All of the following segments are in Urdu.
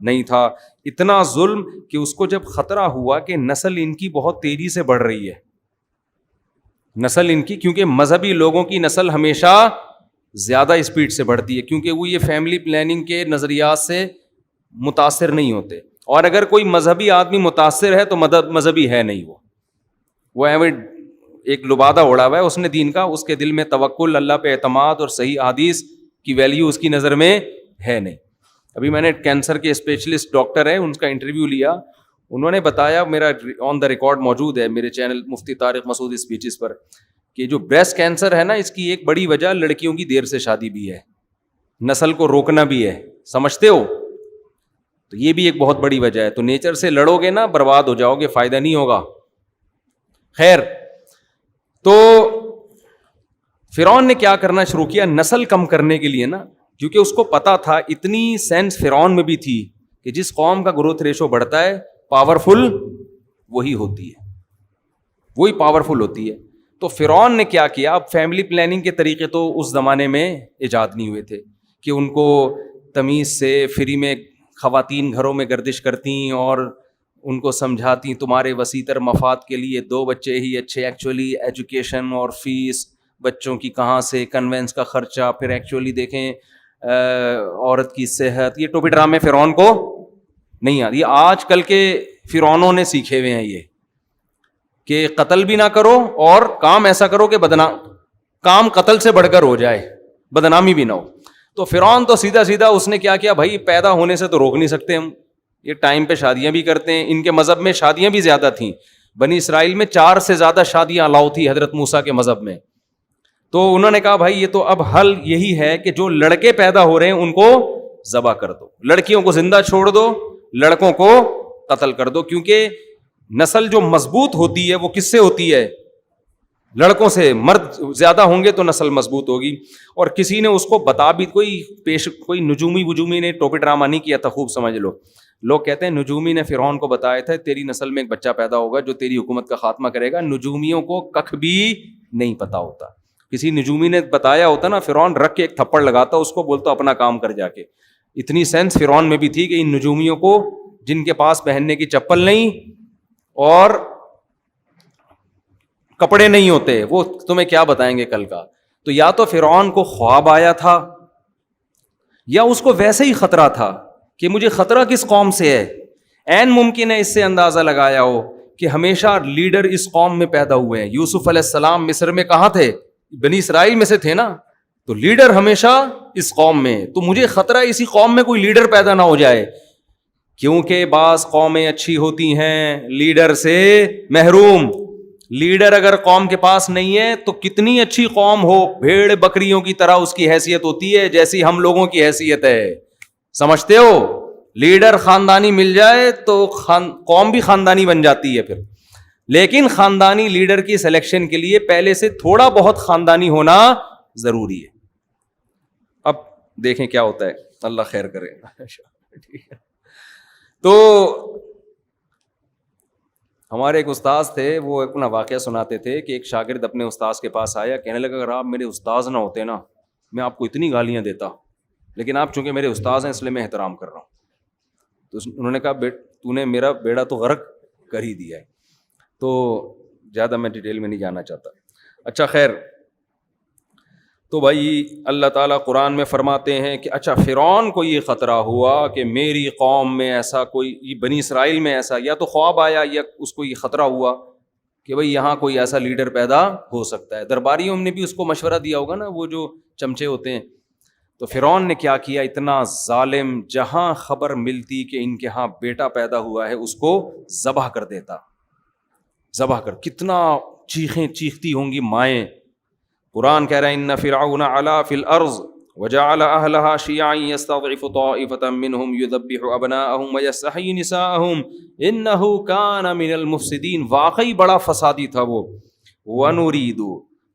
نہیں تھا. اتنا ظلم کہ اس کو جب خطرہ ہوا کہ نسل ان کی بہت تیزی سے بڑھ رہی ہے, نسل ان کی, کیونکہ مذہبی لوگوں کی نسل ہمیشہ زیادہ اسپیڈ سے بڑھتی ہے, کیونکہ وہ یہ فیملی پلاننگ کے نظریات سے متاثر نہیں ہوتے. اور اگر کوئی مذہبی آدمی متاثر ہے تو مذہبی ہے نہیں, وہ ایک لبادہ اڑا ہوا ہے اس نے دین کا, اس کے دل میں توکل, اللہ پہ اعتماد اور صحیح حدیث کی ویلیو اس کی نظر میں ہے نہیں. ابھی میں نے کینسر کے اسپیشلسٹ ڈاکٹر ہیں ان کا انٹرویو لیا, انہوں نے بتایا, میرا آن دا ریکارڈ موجود ہے میرے چینل مفتی طارق مسعود اسپیچز پر, کہ جو بریسٹ کینسر ہے نا اس کی ایک بڑی وجہ لڑکیوں کی دیر سے شادی بھی ہے, نسل کو روکنا بھی ہے, سمجھتے ہو, تو یہ بھی ایک بہت بڑی وجہ ہے. تو نیچر سے لڑو گے نا برباد ہو جاؤ گے, فائدہ نہیں ہوگا. خیر, تو فرعون نے کیا کرنا شروع کیا نسل کم کرنے کے لیے نا, کیونکہ اس کو پتا تھا, اتنی سینس فرعون میں بھی تھی کہ جس قوم کا گروتھ ریشو بڑھتا ہے پاورفل وہی ہوتی ہے, وہی پاورفل ہوتی ہے. تو فرعون نے کیا کیا, اب فیملی پلاننگ کے طریقے تو اس زمانے میں ایجاد نہیں ہوئے تھے کہ ان کو تمیز سے فری میں خواتین گھروں میں گردش کرتیں اور ان کو سمجھاتی تمہارے وسیع تر مفاد کے لیے 2 بچے ہی اچھے. ایکچولی ایجوکیشن اور فیس بچوں کی کہاں سے, کنوینس کا خرچہ, پھر ایکچولی دیکھیں عورت کی صحت, یہ ٹوپی ڈرامے فرعون کو نہیں آتی. یہ آج کل کے فرعونوں نے سیکھے ہوئے ہیں یہ, کہ قتل بھی نہ کرو اور کام ایسا کرو کہ کام قتل سے بڑھ کر ہو جائے, بدنامی بھی نہ ہو. تو فرعون تو سیدھا سیدھا اس نے کیا کیا, بھائی پیدا ہونے سے تو روک نہیں سکتے ہم, یہ ٹائم پہ شادیاں بھی کرتے ہیں. ان کے مذہب میں شادیاں بھی زیادہ تھیں, بنی اسرائیل میں 4 سے زیادہ شادیاں الاؤ تھی حضرت موسیٰ کے مذہب میں. تو انہوں نے کہا بھائی یہ تو اب حل یہی ہے کہ جو لڑکے پیدا ہو رہے ہیں ان کو ذبح کر دو, لڑکیوں کو زندہ چھوڑ دو, لڑکوں کو قتل کر دو. کیونکہ نسل جو مضبوط ہوتی ہے وہ کس سے ہوتی ہے, لڑکوں سے. مرد زیادہ ہوں گے تو نسل مضبوط ہوگی. اور کسی نے اس کو بتا بھی, کوئی نجومی وجومی نے ٹوپی ڈرامہ نہیں کیا تھا, خوب سمجھ لو. لوگ کہتے ہیں نجومی نے فرعون کو بتایا تھا تیری نسل میں ایک بچہ پیدا ہوگا جو تیری حکومت کا خاتمہ کرے گا. نجومیوں کو ککھ بھی نہیں پتا ہوتا. کسی نجومی نے بتایا ہوتا نا, فرعون رکھ کے ایک تھپڑ لگاتا, اس کو بولتا اپنا کام کر جا کے. اتنی سینس فرعون میں بھی تھی کہ ان نجومیوں کو, جن کے پاس پہننے کی چپل نہیں اور کپڑے نہیں ہوتے, وہ تمہیں کیا بتائیں گے کل کا. تو یا تو فرعون کو خواب آیا تھا یا اس کو ویسے ہی خطرہ تھا کہ مجھے خطرہ کس قوم سے ہے. عین ممکن ہے اس سے اندازہ لگایا ہو کہ ہمیشہ لیڈر اس قوم میں پیدا ہوئے ہیں. یوسف علیہ السلام مصر میں کہاں تھے, بنی اسرائیل میں سے تھے نا, تو لیڈر ہمیشہ اس قوم میں. تو مجھے خطرہ اسی قوم میں کوئی لیڈر پیدا نہ ہو جائے, کیونکہ بعض قومیں اچھی ہوتی ہیں لیڈر سے محروم. لیڈر اگر قوم کے پاس نہیں ہے تو کتنی اچھی قوم ہو, بھیڑ بکریوں کی طرح اس کی حیثیت ہوتی ہے جیسی ہم لوگوں کی حیثیت ہے. سمجھتے ہو, لیڈر خاندانی مل جائے تو قوم بھی خاندانی بن جاتی ہے پھر. لیکن خاندانی لیڈر کی سلیکشن کے لیے پہلے سے تھوڑا بہت خاندانی ہونا ضروری ہے. اب دیکھیں کیا ہوتا ہے, اللہ خیر کرے. تو ہمارے ایک استاذ تھے, وہ اپنا واقعہ سناتے تھے کہ ایک شاگرد اپنے استاذ کے پاس آیا, کہنے لگا اگر آپ میرے استاذ نہ ہوتے نا میں آپ کو اتنی گالیاں دیتا, لیکن آپ چونکہ میرے استاذ ہیں اس لیے میں احترام کر رہا ہوں. تو انہوں نے کہا تو نے میرا بیڑا تو غرق کر ہی دیا ہے. تو زیادہ میں ڈیٹیل میں نہیں جانا چاہتا. اچھا خیر, تو بھائی اللہ تعالیٰ قرآن میں فرماتے ہیں کہ اچھا فرعون کو یہ خطرہ ہوا کہ میری قوم میں ایسا کوئی, بنی اسرائیل میں ایسا, یا تو خواب آیا یا اس کو یہ خطرہ ہوا کہ بھائی یہاں کوئی ایسا لیڈر پیدا ہو سکتا ہے. درباریوں نے بھی اس کو مشورہ دیا ہوگا نا, وہ جو چمچے ہوتے ہیں. تو فرعون نے کیا کیا, اتنا ظالم, جہاں خبر ملتی کہ ان کے ہاں بیٹا پیدا ہوا ہے اس کو ذبح کر دیتا. ذبح کر, کتنا چیخیں چیختی ہوں گی مائیں. قرآن کہہ رہا ہے ان فرعون علا فی الارض وجعل اہلہا شیعا یستضعف طائفۃ منہم یذبح ابناءہم ویستحیی نساءہم انہ کان من المفسدین. واقعی بڑا فسادی تھا وہ. ونرید,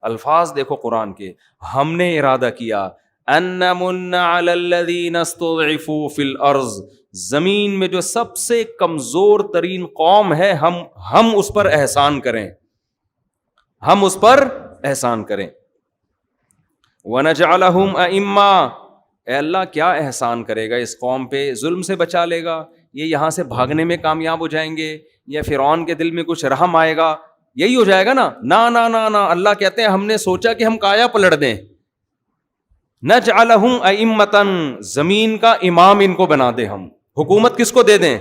الفاظ دیکھو قرآن کے, ہم نے ارادہ کیا ان نمن علی الذین استضعفوا فی الارض, زمین میں جو سب سے کمزور ترین قوم ہے ہم اس پر احسان کریں, ہم اس پر احسان کریں. وَنَجْعَلَهُمْ أَئِمَّةً, اے اللہ کیا احسان کرے گا اس قوم پہ, ظلم سے بچا لے گا, یہ یہاں سے بھاگنے میں کامیاب ہو جائیں گے, یا فرعون کے دل میں کچھ رحم آئے گا, یہی ہو جائے گا نا. نا نا نا نا, اللہ کہتے ہیں ہم نے سوچا کہ ہم کایا پلٹ دیں. نجعلہم ائمۃ, زمین کا امام ان کو بنا دیں ہم. حکومت کس کو دے دیں؟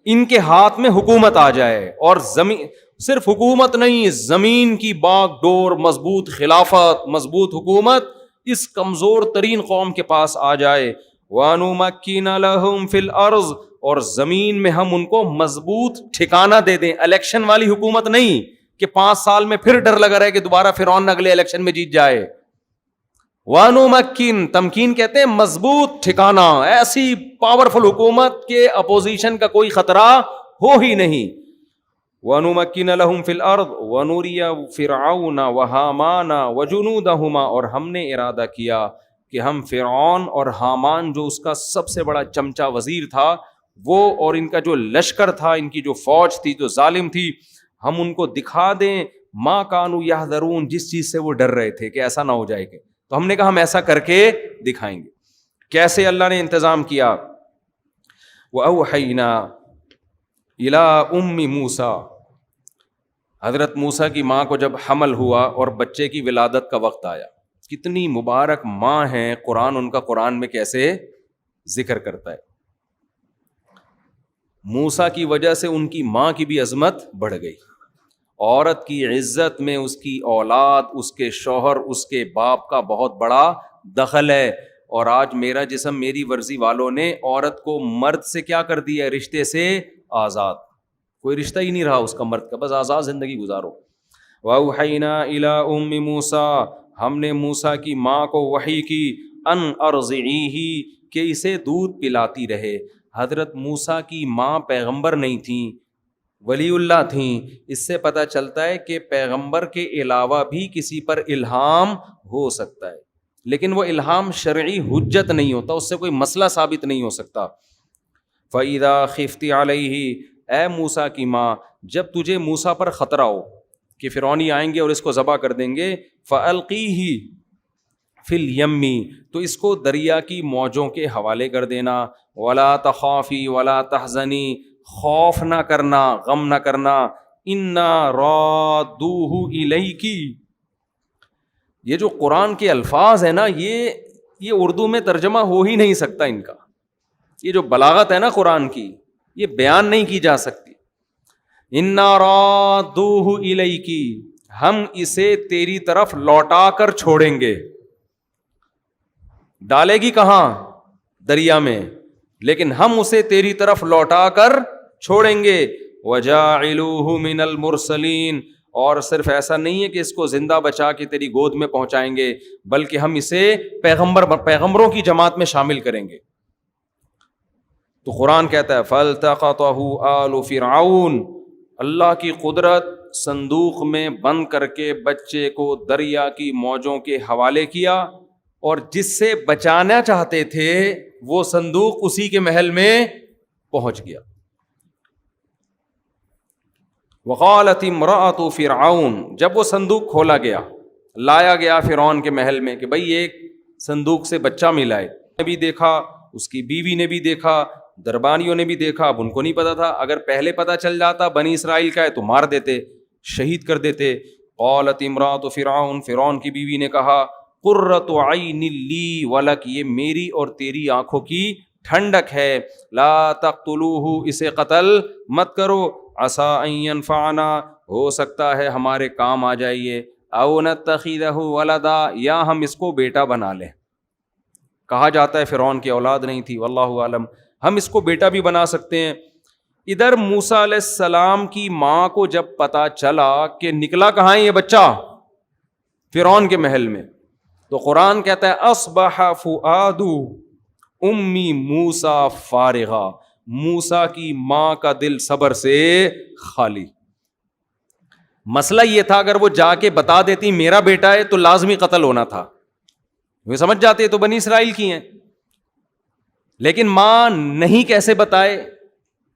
ان کے ہاتھ میں حکومت آ جائے, اور زمین صرف حکومت نہیں, زمین کی باغ ڈور, مضبوط خلافت, مضبوط حکومت اس کمزور ترین قوم کے پاس آ جائے. وَنُمَكِّنَ لَهُمْ فِي الْأَرْضِ, اور زمین میں ہم ان کو مضبوط ٹھکانہ دے دیں. الیکشن والی حکومت نہیں کہ 5 سال میں پھر ڈر لگا رہے کہ دوبارہ فرعون اگلے الیکشن میں جیت جائے. وَنُمَكِّن, تمکین کہتے ہیں مضبوط ٹھکانہ, ایسی پاورفل حکومت کے اپوزیشن کا کوئی خطرہ ہو ہی نہیں. وَنُمَكِّنَ لَهُمْ فِي الْأَرْضِ وَنُرِيَ فِرْعَوْنَ وَهَامَانَ وَجُنُودَهُمَا, اور ہم نے ارادہ کیا کہ ہم فرعون اور حامان جو اس کا سب سے بڑا چمچا وزیر تھا, وہ اور ان کا جو لشکر تھا, ان کی جو فوج تھی جو ظالم تھی, ہم ان کو دکھا دیں ما کانوا یحذرون, جس چیز سے وہ ڈر رہے تھے کہ ایسا نہ ہو جائے. تو ہم نے کہا ہم ایسا کر کے دکھائیں گے. کیسے اللہ نے انتظام کیا؟ وَأَوْحَيْنَا إِلَىٰ أُمِّ مُوسَىٰ, حضرت موسیٰ کی ماں کو جب حمل ہوا اور بچے کی ولادت کا وقت آیا, کتنی مبارک ماں ہیں, قرآن ان کا قرآن میں کیسے ذکر کرتا ہے. موسیٰ کی وجہ سے ان کی ماں کی بھی عظمت بڑھ گئی. عورت کی عزت میں اس کی اولاد, اس کے شوہر, اس کے باپ کا بہت بڑا دخل ہے. اور آج میرا جسم میری ورزی والوں نے عورت کو مرد سے کیا کر دیا ہے, رشتے سے آزاد. کوئی رشتہ ہی نہیں رہا اس کا مرد کا, بس آزاد زندگی گزارو. وَأَوْحَيْنَا إِلَىٰ أُمِّ مُوسَىٰ, ہم نے موسیٰ کی ماں کو وحی کی, ان ارضعیہ, کہ اسے دودھ پلاتی رہے. حضرت موسیٰ کی ماں پیغمبر نہیں تھیں, ولی اللہ تھیں. اس سے پتہ چلتا ہے کہ پیغمبر کے علاوہ بھی کسی پر الہام ہو سکتا ہے, لیکن وہ الہام شرعی حجت نہیں ہوتا, اس سے کوئی مسئلہ ثابت نہیں ہو سکتا. فَإِذَا خِفْتِ عَلَيْهِ, اے موسیٰ کی ماں, جب تجھے موسیٰ پر خطرہ ہو کہ فرعونی آئیں گے اور اس کو ذبح کر دیں گے, فَأَلْقِيهِ فِي الْيَمِّ, تو اس کو دریا کی موجوں کے حوالے کر دینا. وَلَا تَخَافِي وَلَا تَحْزَنِي, خوف نہ کرنا, غم نہ کرنا. اِنَّا رَادُّوهُ إِلَيْكِ, یہ جو قرآن کے الفاظ ہیں نا, یہ اردو میں ترجمہ ہو ہی نہیں سکتا ان کا. یہ جو بلاغت ہے نا قرآن کی, یہ بیان نہیں کی جا سکتی. اِنَّا رَادُّوهُ إِلَيْكِ, ہم اسے تیری طرف لوٹا کر چھوڑیں گے. ڈالے گی کہاں؟ دریا میں, لیکن ہم اسے تیری طرف لوٹا کر چھوڑیں گے. وَجَاعِلُوهُ مِنَ الْمُرْسَلِينَ, اور صرف ایسا نہیں ہے کہ اس کو زندہ بچا کے تیری گود میں پہنچائیں گے, بلکہ ہم اسے پیغمبروں کی جماعت میں شامل کریں گے. تو قرآن کہتا ہے فَالْتَقَطَهُ آلُ فِرْعَوْنَ, اللہ کی قدرت, صندوق میں بند کر کے بچے کو دریا کی موجوں کے حوالے کیا, اور جس سے بچانا چاہتے تھے وہ صندوق اسی کے محل میں پہنچ گیا. وقالت امرأۃ فرعون, جب وہ صندوق کھولا گیا, لایا گیا فرعون کے محل میں کہ بھئی ایک صندوق سے بچہ ملا ہے, نے بھی دیکھا, اس کی بیوی نے بھی دیکھا, دربانیوں نے بھی دیکھا. اب ان کو نہیں پتا تھا, اگر پہلے پتا چل جاتا بنی اسرائیل کا ہے تو مار دیتے, شہید کر دیتے. قالت امرأۃ فرعون, فرعون کی بیوی نے کہا قرۃ عین لی ولک, یہ میری اور تیری آنکھوں کی ٹھنڈک ہے. لا تقتلوہ, اسے قتل مت کرو. عسیٰ ان ینفعنا, ہو سکتا ہے ہمارے کام آ جائیے. او نتخذہ ولدا, یا ہم اس کو بیٹا بنا لیں. کہا جاتا ہے فرعون کی اولاد نہیں تھی, واللہ عالم, ہم اس کو بیٹا بھی بنا سکتے ہیں. ادھر موسیٰ علیہ السلام کی ماں کو جب پتا چلا کہ نکلا کہاں ہے یہ بچہ, فرعون کے محل میں, تو قرآن کہتا ہے اصبح فؤاد امی موسیٰ فارغا, موسیٰ کی ماں کا دل صبر سے خالی. مسئلہ یہ تھا اگر وہ جا کے بتا دیتی میرا بیٹا ہے تو لازمی قتل ہونا تھا, وہ سمجھ جاتے تو بنی اسرائیل کی ہیں, لیکن ماں نہیں کیسے بتائے,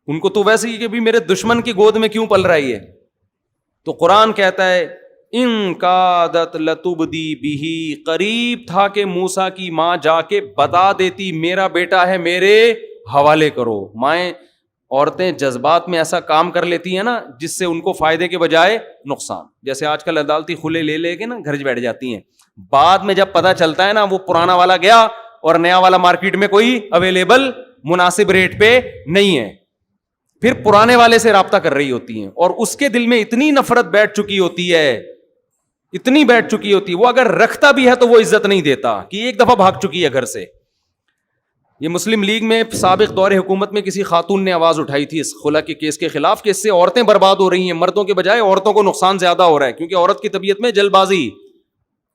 ان کو تو ویسے ہی کہ بھی میرے دشمن کی گود میں کیوں پل رہی ہے. تو قرآن کہتا ہے ان کادت لتبدی بہ، قریب تھا کہ موسیٰ کی ماں جا کے بتا دیتی میرا بیٹا ہے میرے حوالے کرو. مائیں عورتیں جذبات میں ایسا کام کر لیتی ہیں نا جس سے ان کو فائدے کے بجائے نقصان. جیسے آج کل عدالتی کھلے لے لے کے نا گھر بیٹھ جاتی ہیں, بعد میں جب پتہ چلتا ہے نا وہ پرانا والا گیا اور نیا والا مارکیٹ میں کوئی اویلیبل مناسب ریٹ پہ نہیں ہے, پھر پرانے والے سے رابطہ کر رہی ہوتی ہیں, اور اس کے دل میں اتنی نفرت بیٹھ چکی ہوتی ہے, اتنی بیٹھ چکی ہوتی ہے, وہ اگر رکھتا بھی ہے تو وہ عزت نہیں دیتا کہ ایک دفعہ بھاگ چکی ہے گھر سے. یہ مسلم لیگ میں سابق دور حکومت میں کسی خاتون نے آواز اٹھائی تھی اس خلا کے کیس کے خلاف کہ اس سے عورتیں برباد ہو رہی ہیں, مردوں کے بجائے عورتوں کو نقصان زیادہ ہو رہا ہے, کیونکہ عورت کی طبیعت میں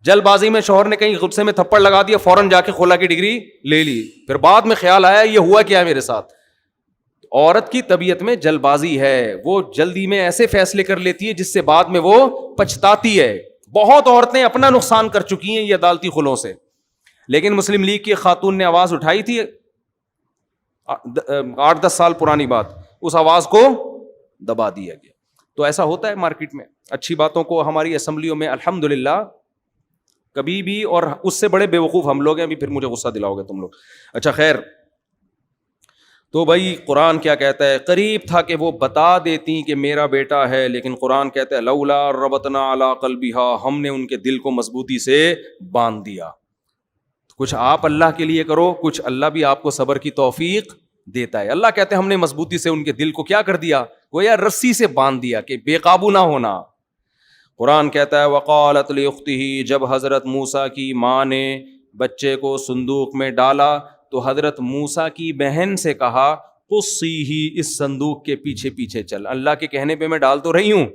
جلد بازی میں شوہر نے کہیں غصے میں تھپڑ لگا دیا, فوراً جا کے خلا کی ڈگری لے لی, پھر بعد میں خیال آیا یہ ہوا کیا میرے ساتھ. عورت کی طبیعت میں جلد بازی ہے, وہ جلدی میں ایسے فیصلے کر لیتی ہے جس سے بعد میں وہ پچھتاتی ہے. بہت عورتیں اپنا نقصان کر چکی ہیں یہ عدالتی خلوں سے, لیکن مسلم لیگ کی خاتون نے آواز اٹھائی تھی 8-10 سال پرانی بات, اس آواز کو دبا دیا گیا. تو ایسا ہوتا ہے مارکیٹ میں, اچھی باتوں کو ہماری اسمبلیوں میں الحمدللہ کبھی بھی, اور اس سے بڑے بیوقوف ہم لوگ ہیں, ابھی پھر مجھے غصہ دلاؤ گے تم لوگ. اچھا خیر, تو بھائی قرآن کیا کہتا ہے, قریب تھا کہ وہ بتا دیتی کہ میرا بیٹا ہے, لیکن قرآن کہتا ہے لولا ربطنا علی قلبہا, ہم نے ان کے دل کو مضبوطی سے باندھ دیا. کچھ آپ اللہ کے لیے کرو, کچھ اللہ بھی آپ کو صبر کی توفیق دیتا ہے. اللہ کہتے ہیں ہم نے مضبوطی سے ان کے دل کو کیا کر دیا, گویا رسی سے باندھ دیا کہ بے قابو نہ ہونا. قرآن کہتا ہے وقالت لاختہ, جب حضرت موسیٰ کی ماں نے بچے کو صندوق میں ڈالا تو حضرت موسیٰ کی بہن سے کہا قصیہ, اس صندوق کے پیچھے پیچھے چل. اللہ کے کہنے پہ میں ڈال تو رہی ہوں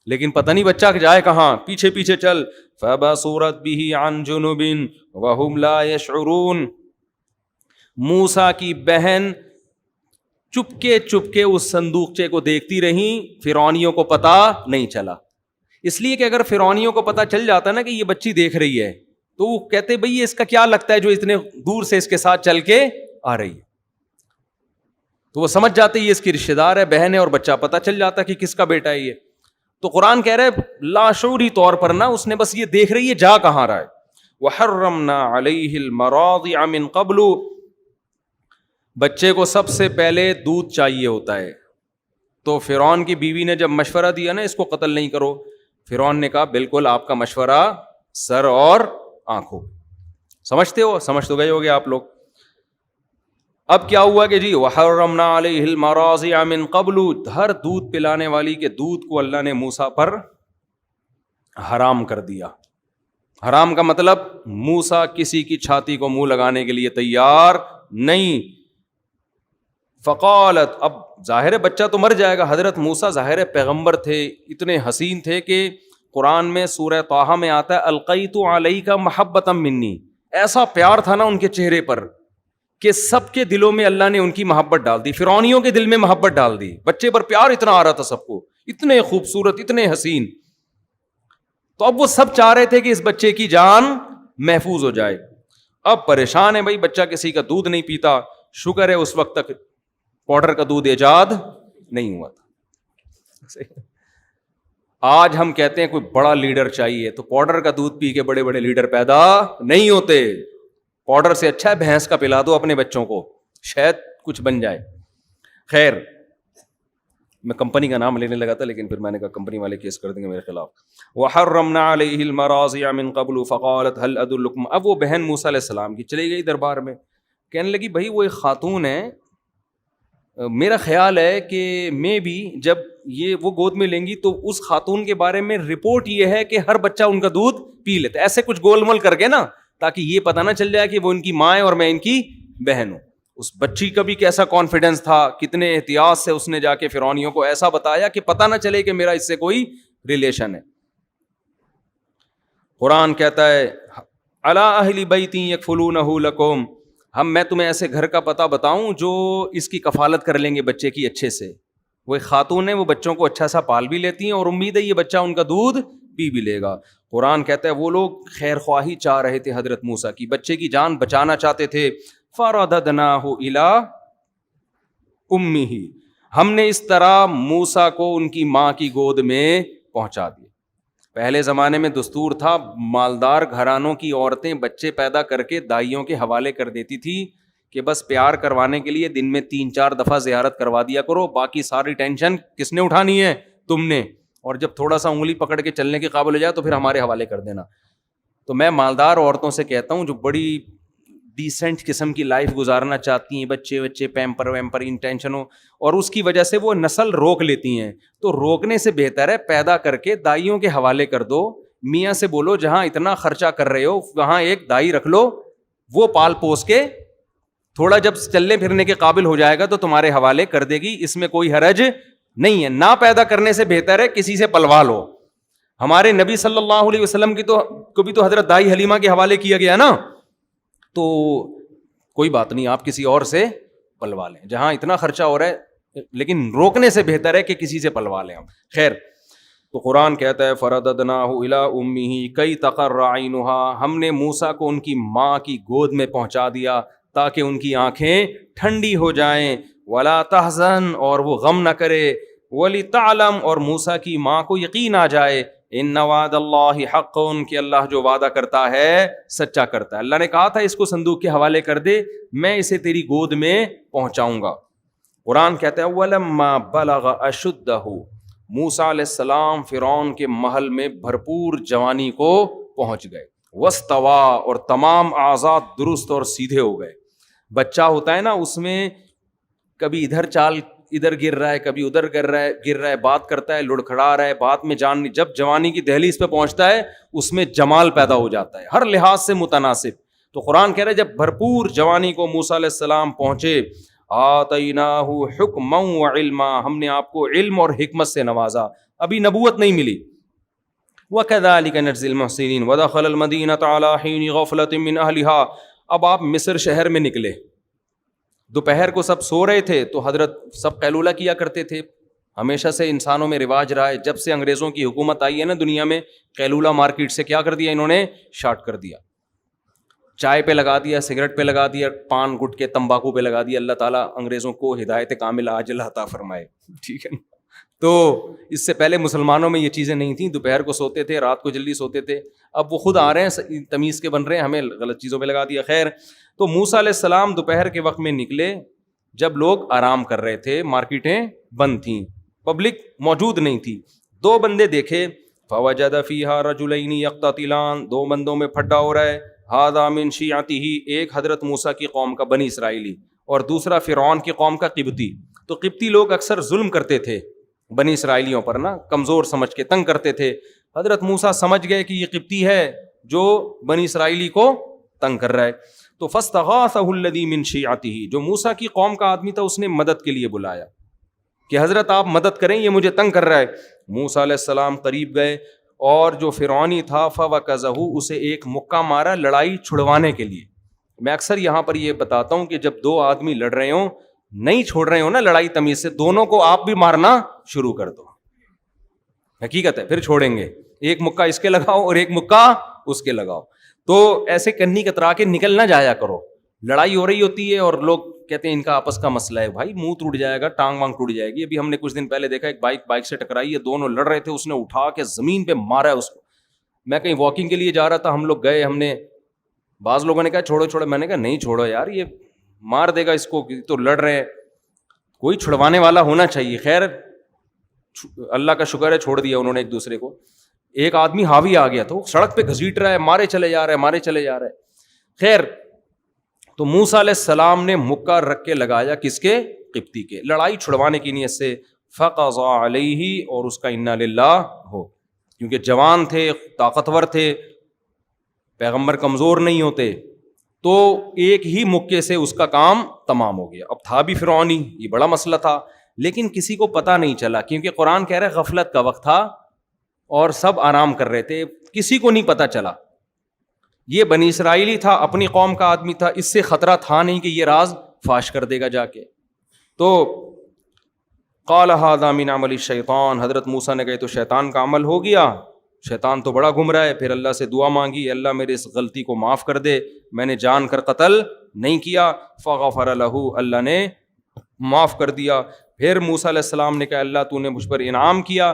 لیکن پتہ نہیں بچہ جائے کہاں, پیچھے پیچھے چل. فبصرت بہ عن جنب وہم لا یشعرون, موسیٰ کی بہن چپکے اس صندوقچے کو دیکھتی رہیں, فرعونیوں کو پتا نہیں چلا. اس لیے کہ اگر فرعونیوں کو پتا چل جاتا نا کہ یہ بچی دیکھ رہی ہے تو وہ کہتے بھئی اس کا کیا لگتا ہے جو اتنے دور سے اس کے ساتھ چل کے آ رہی ہے, تو وہ سمجھ جاتے یہ اس کی رشتہ دار ہے, بہن ہے, اور بچہ پتا چل جاتا کہ کس کا بیٹا ہے یہ. تو قرآن کہہ رہا ہے لاشعوری طور پر نا اس نے بس یہ دیکھ رہی ہے جا کہاں رہا ہے. وحرمنا علیہ المراضع من قبل, بچے کو سب سے پہلے دودھ چاہیے ہوتا ہے. تو فرعون کی بیوی نے جب مشورہ دیا نا اس کو قتل نہیں کرو, فرعون نے کہا بالکل آپ کا مشورہ سر اور آنکھوں. سمجھتے ہو, سمجھ تو گئے ہوگے آپ لوگ. اب کیا ہوا کہ جی وحرمنا علیہ المراضع من قبل, ہر دودھ پلانے والی کے دودھ کو اللہ نے موسیٰ پر حرام کر دیا. حرام کا مطلب موسیٰ کسی کی چھاتی کو منہ لگانے کے لیے تیار نہیں. فقالت, اب ظاہر ہے بچہ تو مر جائے گا. حضرت موسیٰ ظاہر ہے پیغمبر تھے, اتنے حسین تھے کہ قرآن میں سورہ طٰہٰ میں آتا ہے القیت علیک محبۃ منی, ایسا پیار تھا نا ان کے چہرے پر کہ سب کے دلوں میں اللہ نے ان کی محبت ڈال دی, فرعونیوں کے دل میں محبت ڈال دی. بچے پر پیار اتنا آ رہا تھا سب کو, اتنے خوبصورت, اتنے حسین. تو اب وہ سب چاہ رہے تھے کہ اس بچے کی جان محفوظ ہو جائے. اب پریشان ہے بھائی, بچہ کسی کا دودھ نہیں پیتا. شکر ہے اس وقت تک پاؤڈر کا دودھ ایجاد نہیں ہوا تھا. آج ہم کہتے ہیں کوئی بڑا لیڈر چاہیے تو پاؤڈر کا دودھ پی کے بڑے بڑے لیڈر پیدا نہیں ہوتے. پاؤڈر سے اچھا ہے بھینس کا پلا دو اپنے بچوں کو, شاید کچھ بن جائے. خیر, میں کمپنی کا نام لینے لگا تھا لیکن پھر میں نے کہا کمپنی والے کیس کر دیں گے میرے خلاف. وحرمنا علیہ المراضع من قبل فقالت هل ادلکم, اب وہ بہن موسیٰ علیہ السلام کی چلی گئی دربار میں, کہنے لگی بھائی وہ ایک خاتون ہے, میرا خیال ہے کہ میں بھی جب یہ وہ گود میں لیں گی تو اس خاتون کے بارے میں رپورٹ یہ ہے کہ ہر بچہ ان کا دودھ پی لیتا ہے, ایسے کچھ گول مول کر کے نا, تاکہ یہ پتہ نہ چل جائے کہ وہ ان کی ماں ہے اور میں ان کی بہن ہوں. اس بچی کا بھی کیسا کانفیڈنس تھا, کتنے احتیاط سے اس نے جا کے فرعونیوں کو ایسا بتایا کہ پتہ نہ چلے کہ میرا اس سے کوئی ریلیشن ہے. قرآن کہتا ہے علی اہل بیت یکفلونہ لکم, میں تمہیں ایسے گھر کا پتہ بتاؤں جو اس کی کفالت کر لیں گے بچے کی اچھے سے. وہ ایک خاتون ہے, وہ بچوں کو اچھا سا پال بھی لیتی ہیں اور امید ہے یہ بچہ ان کا دودھ پی بھی لے گا. قرآن کہتا ہے وہ لوگ خیر خواہی چاہ رہے تھے حضرت موسیٰ کی, بچے کی جان بچانا چاہتے تھے. فرددناہ الی امہ, ہم نے اس طرح موسیٰ کو ان کی ماں کی گود میں پہنچا دیا. پہلے زمانے میں دستور تھا، مالدار گھرانوں کی عورتیں بچے پیدا کر کے دائیوں کے حوالے کر دیتی تھی کہ بس پیار کروانے کے لیے دن میں 3-4 دفعہ زیارت کروا دیا کرو، باقی ساری ٹینشن کس نے اٹھانی ہے؟ تم نے، اور جب تھوڑا سا انگلی پکڑ کے چلنے کے قابل ہو جائے تو پھر ہمارے حوالے کر دینا۔ تو میں مالدار عورتوں سے کہتا ہوں جو بڑی ڈیسنٹ قسم کی لائف گزارنا چاہتی ہیں، بچے پیمپر ویمپر ان ٹینشنوں، اور اس کی وجہ سے وہ نسل روک لیتی ہیں، تو روکنے سے بہتر ہے پیدا کر کے دائیوں کے حوالے کر دو۔ میاں سے بولو جہاں اتنا خرچہ کر رہے ہو وہاں ایک دائی رکھ لو، وہ پال پوس کے تھوڑا جب چلنے پھرنے کے قابل ہو جائے گا تو تمہارے حوالے کر دے گی، اس میں کوئی حرج نہیں ہے۔ نہ پیدا کرنے سے بہتر ہے کسی سے پلوا لو۔ ہمارے نبی صلی اللہ علیہ وسلم کی کو بھی تو حضرت دائی حلیمہ کے حوالے کیا گیا نا، تو کوئی بات نہیں، آپ کسی اور سے پلوا لیں جہاں اتنا خرچہ ہو رہا ہے، لیکن روکنے سے بہتر ہے کہ کسی سے پلوا لیں ہم۔ خیر، تو قرآن کہتا ہے فرددناہ الی امہ کی تقر عینھا، ہم نے موسیٰ کو ان کی ماں کی گود میں پہنچا دیا تاکہ ان کی آنکھیں ٹھنڈی ہو جائیں، ولا تحزن، اور وہ غم نہ کرے، ولتعلم، اور موسیٰ کی ماں کو یقین آ جائے، ان وعد اللہ حق، کہ اللہ جو وعدہ کرتا ہے سچا کرتا ہے۔ اللہ نے کہا تھا اس کو صندوق کے حوالے کر دے، میں اسے تیری گود میں پہنچاؤں گا۔ قرآن کہتا ہے وَلَمَّا بَلَغَ أَشُدَّهُ، موسیٰ علیہ السلام فرعون کے محل میں بھرپور جوانی کو پہنچ گئے، وَاسْتَوَىٰ، اور تمام اعضاء درست اور سیدھے ہو گئے۔ بچہ ہوتا ہے نا، اس میں کبھی ادھر چال ادھر گر رہا ہے، کبھی ادھر گر رہا ہے، بات کرتا ہے، لڑکھڑا رہا ہے، بات میں جان، جب جوانی کی دہلیز پہ پہنچتا ہے اس میں جمال پیدا ہو جاتا ہے ہر لحاظ سے متناسب۔ تو قرآن کہہ رہا ہے جب بھرپور جوانی کو موسیٰ علیہ السلام پہنچے، آتیناہ حکما وعلما، ہم نے آپ کو علم اور حکمت سے نوازا، ابھی نبوت نہیں ملی۔ وَكَذَلِكَ نَجْزِي الْمُحْسِنِينَ وَدَخَلَ الْمَدِينَةَ عَلَىٰ حِينِ غَفْلَةٍ مِّنْ أَهْلِهَا، اب آپ مصر شہر میں نکلے، دوپہر کو سب سو رہے تھے تو حضرت سب قیلولہ کیا کرتے تھے، ہمیشہ سے انسانوں میں رواج رہا ہے، جب سے انگریزوں کی حکومت آئی ہے نا دنیا میں، قیلولہ مارکیٹ سے کیا کر دیا انہوں نے، شارٹ کر دیا، چائے پہ لگا دیا، سگریٹ پہ لگا دیا، پان گٹکے تمباکو پہ لگا دیا۔ اللہ تعالیٰ انگریزوں کو ہدایت کاملہ عاجلہ عطا فرمائے، ٹھیک ہے نا۔ تو اس سے پہلے مسلمانوں میں یہ چیزیں نہیں تھیں، دوپہر کو سوتے تھے، رات کو جلدی سوتے تھے، اب وہ خود آ رہے ہیں تمیز کے بن رہے ہیں، ہمیں غلط چیزوں پہ لگا دیا۔ خیر، تو موسیٰ علیہ السلام دوپہر کے وقت میں نکلے جب لوگ آرام کر رہے تھے، مارکیٹیں بند تھیں، پبلک موجود نہیں تھی، دو بندے دیکھے، فوجد فیہا رجلین یقتتلان، دو بندوں میں پھڈا ہو رہا ہے، ھذا من شیعتہ، ایک حضرت موسیٰ کی قوم کا بنی اسرائیلی اور دوسرا فرعون کی قوم کا قبطی۔ تو قبطی لوگ اکثر ظلم کرتے تھے بنی اسرائیلیوں پر نا، کمزور سمجھ کے تنگ کرتے تھے۔ حضرت موسیٰ سمجھ گئے کہ یہ قبطی ہے جو بنی اسرائیلی کو تنگ کر رہا ہے، تو فاستغاثہ الذی من شیعتہ، جو موسیٰ کی قوم کا آدمی تھا اس نے مدد کے لیے بلایا کہ حضرت آپ مدد کریں، یہ مجھے تنگ کر رہا ہے۔ موسیٰ علیہ السلام قریب گئے اور جو فرعونی تھا فوکزہ، اسے ایک مکہ مارا لڑائی چھڑوانے کے لیے۔ میں اکثر یہاں پر یہ بتاتا ہوں کہ جب دو آدمی لڑ رہے ہوں، نہیں چھوڑ رہے ہوں نا لڑائی تمیز سے، دونوں کو آپ بھی مارنا شروع کر دو، حقیقت ہے، پھر چھوڑیں گے، ایک مکہ اس کے لگاؤ اور ایک مکہ اس کے لگاؤ۔ تو ایسے کنی کترا کے نکل نہ جایا کرو، لڑائی ہو رہی ہوتی ہے اور لوگ کہتے ہیں ان کا آپس کا مسئلہ ہے، بھائی منہ ٹوٹ جائے گا، ٹانگ وانگ ٹوٹ جائے گی۔ ابھی ہم نے کچھ دن پہلے دیکھا ایک بائک سے ٹکرائی ہے، دونوں لڑ رہے تھے، اس نے اٹھا کے زمین پہ مارا ہے اس کو۔ میں کہیں واکنگ کے لیے جا رہا تھا، ہم لوگ گئے، ہم نے، بعض لوگوں نے کہا چھوڑو چھوڑو، میں نے کہا نہیں چھوڑو یار، یہ مار دے گا اس کو، تو لڑ رہے ہیں، کوئی چھڑوانے والا ہونا چاہیے۔ خیر اللہ کا شکر ہے چھوڑ دیا انہوں نے ایک دوسرے کو۔ ایک آدمی حاوی آ گیا تو سڑک پہ گھسیٹ رہا ہے، مارے چلے جا رہا ہے۔ خیر، تو موسیٰ علیہ السلام نے مکہ رکھ کے لگایا کس کے؟ قبطی کے، لڑائی چھڑوانے کی نیت سے۔ فقضى علیہ، اور اس کا انا للہ ہو، کیونکہ جوان تھے، طاقتور تھے، پیغمبر کمزور نہیں ہوتے، تو ایک ہی مکے سے اس کا کام تمام ہو گیا۔ اب تھا بھی فرعونی، یہ بڑا مسئلہ تھا، لیکن کسی کو پتہ نہیں چلا، کیونکہ قرآن کہہ رہا ہے غفلت کا وقت تھا اور سب آرام کر رہے تھے، کسی کو نہیں پتہ چلا۔ یہ بنی اسرائیلی تھا، اپنی قوم کا آدمی تھا، اس سے خطرہ تھا نہیں کہ یہ راز فاش کر دے گا جا کے۔ تو قال ھذا من عمل الشیطان، حضرت موسیٰ نے کہے تو شیطان کا عمل ہو گیا، شیطان تو بڑا گمراہ ہے۔ پھر اللہ سے دعا مانگی، اللہ میرے اس غلطی کو معاف کر دے، میں نے جان کر قتل نہیں کیا۔ فغفر لہ، اللہ نے معاف کر دیا۔ پھر موسیٰ علیہ السلام نے کہا اللہ تو نے مجھ پر انعام کیا،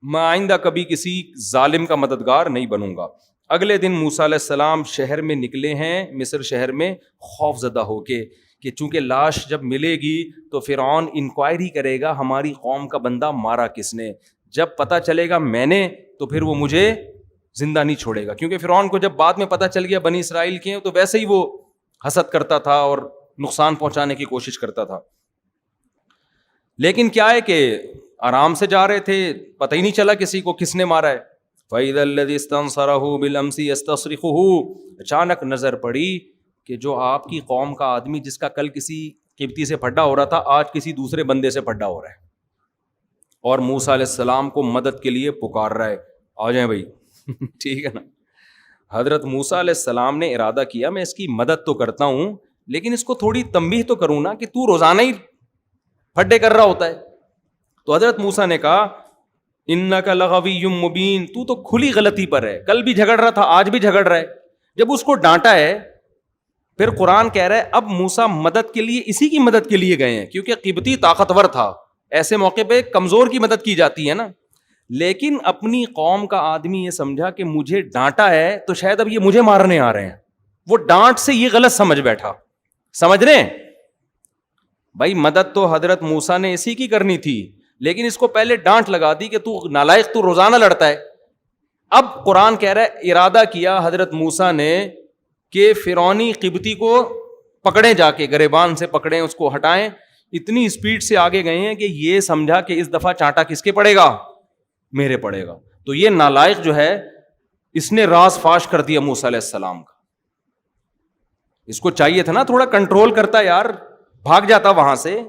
میں آئندہ کبھی کسی ظالم کا مددگار نہیں بنوں گا. اگلے دن موسیٰ علیہ السلام شہر میں نکلے ہیں, مصر شہر میں, خوف زدہ ہو کے کہ چونکہ لاش جب ملے گی تو فرعون انکوائری کرے گا ہماری قوم کا بندہ مارا کس نے. جب پتہ چلے گا میں نے تو پھر وہ مجھے زندہ نہیں چھوڑے گا, کیونکہ فرعون کو جب بعد میں پتہ چل گیا بنی اسرائیل کے ہیں تو ویسے ہی وہ حسد کرتا تھا اور نقصان پہنچانے کی کوشش کرتا تھا. لیکن کیا ہے کہ آرام سے جا رہے تھے, پتہ ہی نہیں چلا کسی کو کس نے مارا ہے. فَإِذَا الَّذِي اسْتَنصَرَهُ بِالْأَمْسِ يَسْتَصْرِخُهُ, اچانک نظر پڑی کہ جو آپ کی قوم کا آدمی جس کا کل کسی قبطی سے پھڈا ہو رہا تھا آج کسی دوسرے بندے سے پھڈا ہو رہا ہے, اور موسیٰ علیہ السلام کو مدد کے لیے پکار رہا ہے, آ جائیں بھائی. ٹھیک ہے نا. حضرت موسیٰ علیہ السلام نے ارادہ کیا میں اس کی مدد تو کرتا ہوں لیکن اس کو تھوڑی تنبیہ تو کروں نا کہ تو روزانہ ہی پھڈے کر رہا ہوتا ہے. تو حضرت موسیٰ نے کہا انک لغوی مبین, تو کھلی غلطی پر ہے, کل بھی جھگڑ رہا تھا آج بھی جھگڑ رہا ہے. جب اس کو ڈانٹا ہے پھر قرآن کہہ رہا ہے اب موسیٰ مدد کے لیے اسی کی مدد کے لیے گئے ہیں, کیونکہ قبطی طاقتور تھا, ایسے موقع پہ کمزور کی مدد کی جاتی ہے نا. لیکن اپنی قوم کا آدمی یہ سمجھا کہ مجھے ڈانٹا ہے تو شاید اب یہ مجھے مارنے آ رہے ہیں, وہ ڈانٹ سے یہ غلط سمجھ بیٹھا. سمجھ رہے ہیں بھائی, مدد تو حضرت موسیٰ نے اسی کی کرنی تھی لیکن اس کو پہلے ڈانٹ لگا دی کہ تو نالائق, تو روزانہ لڑتا ہے. اب قرآن کہہ رہا ہے ارادہ کیا حضرت موسیٰ نے کہ فرعونی قبطی کو پکڑیں, جا کے گریبان سے پکڑیں, اس کو ہٹائیں. اتنی اسپیڈ سے آگے گئے ہیں کہ یہ سمجھا کہ اس دفعہ چانٹا کس کے پڑے گا, میرے پڑے گا. تو یہ نالائق جو ہے اس نے راز فاش کر دیا موسیٰ علیہ السلام کا. اس کو چاہیے تھا نا تھوڑا کنٹرول کرتا یار, بھاگ جاتا وہاں سے.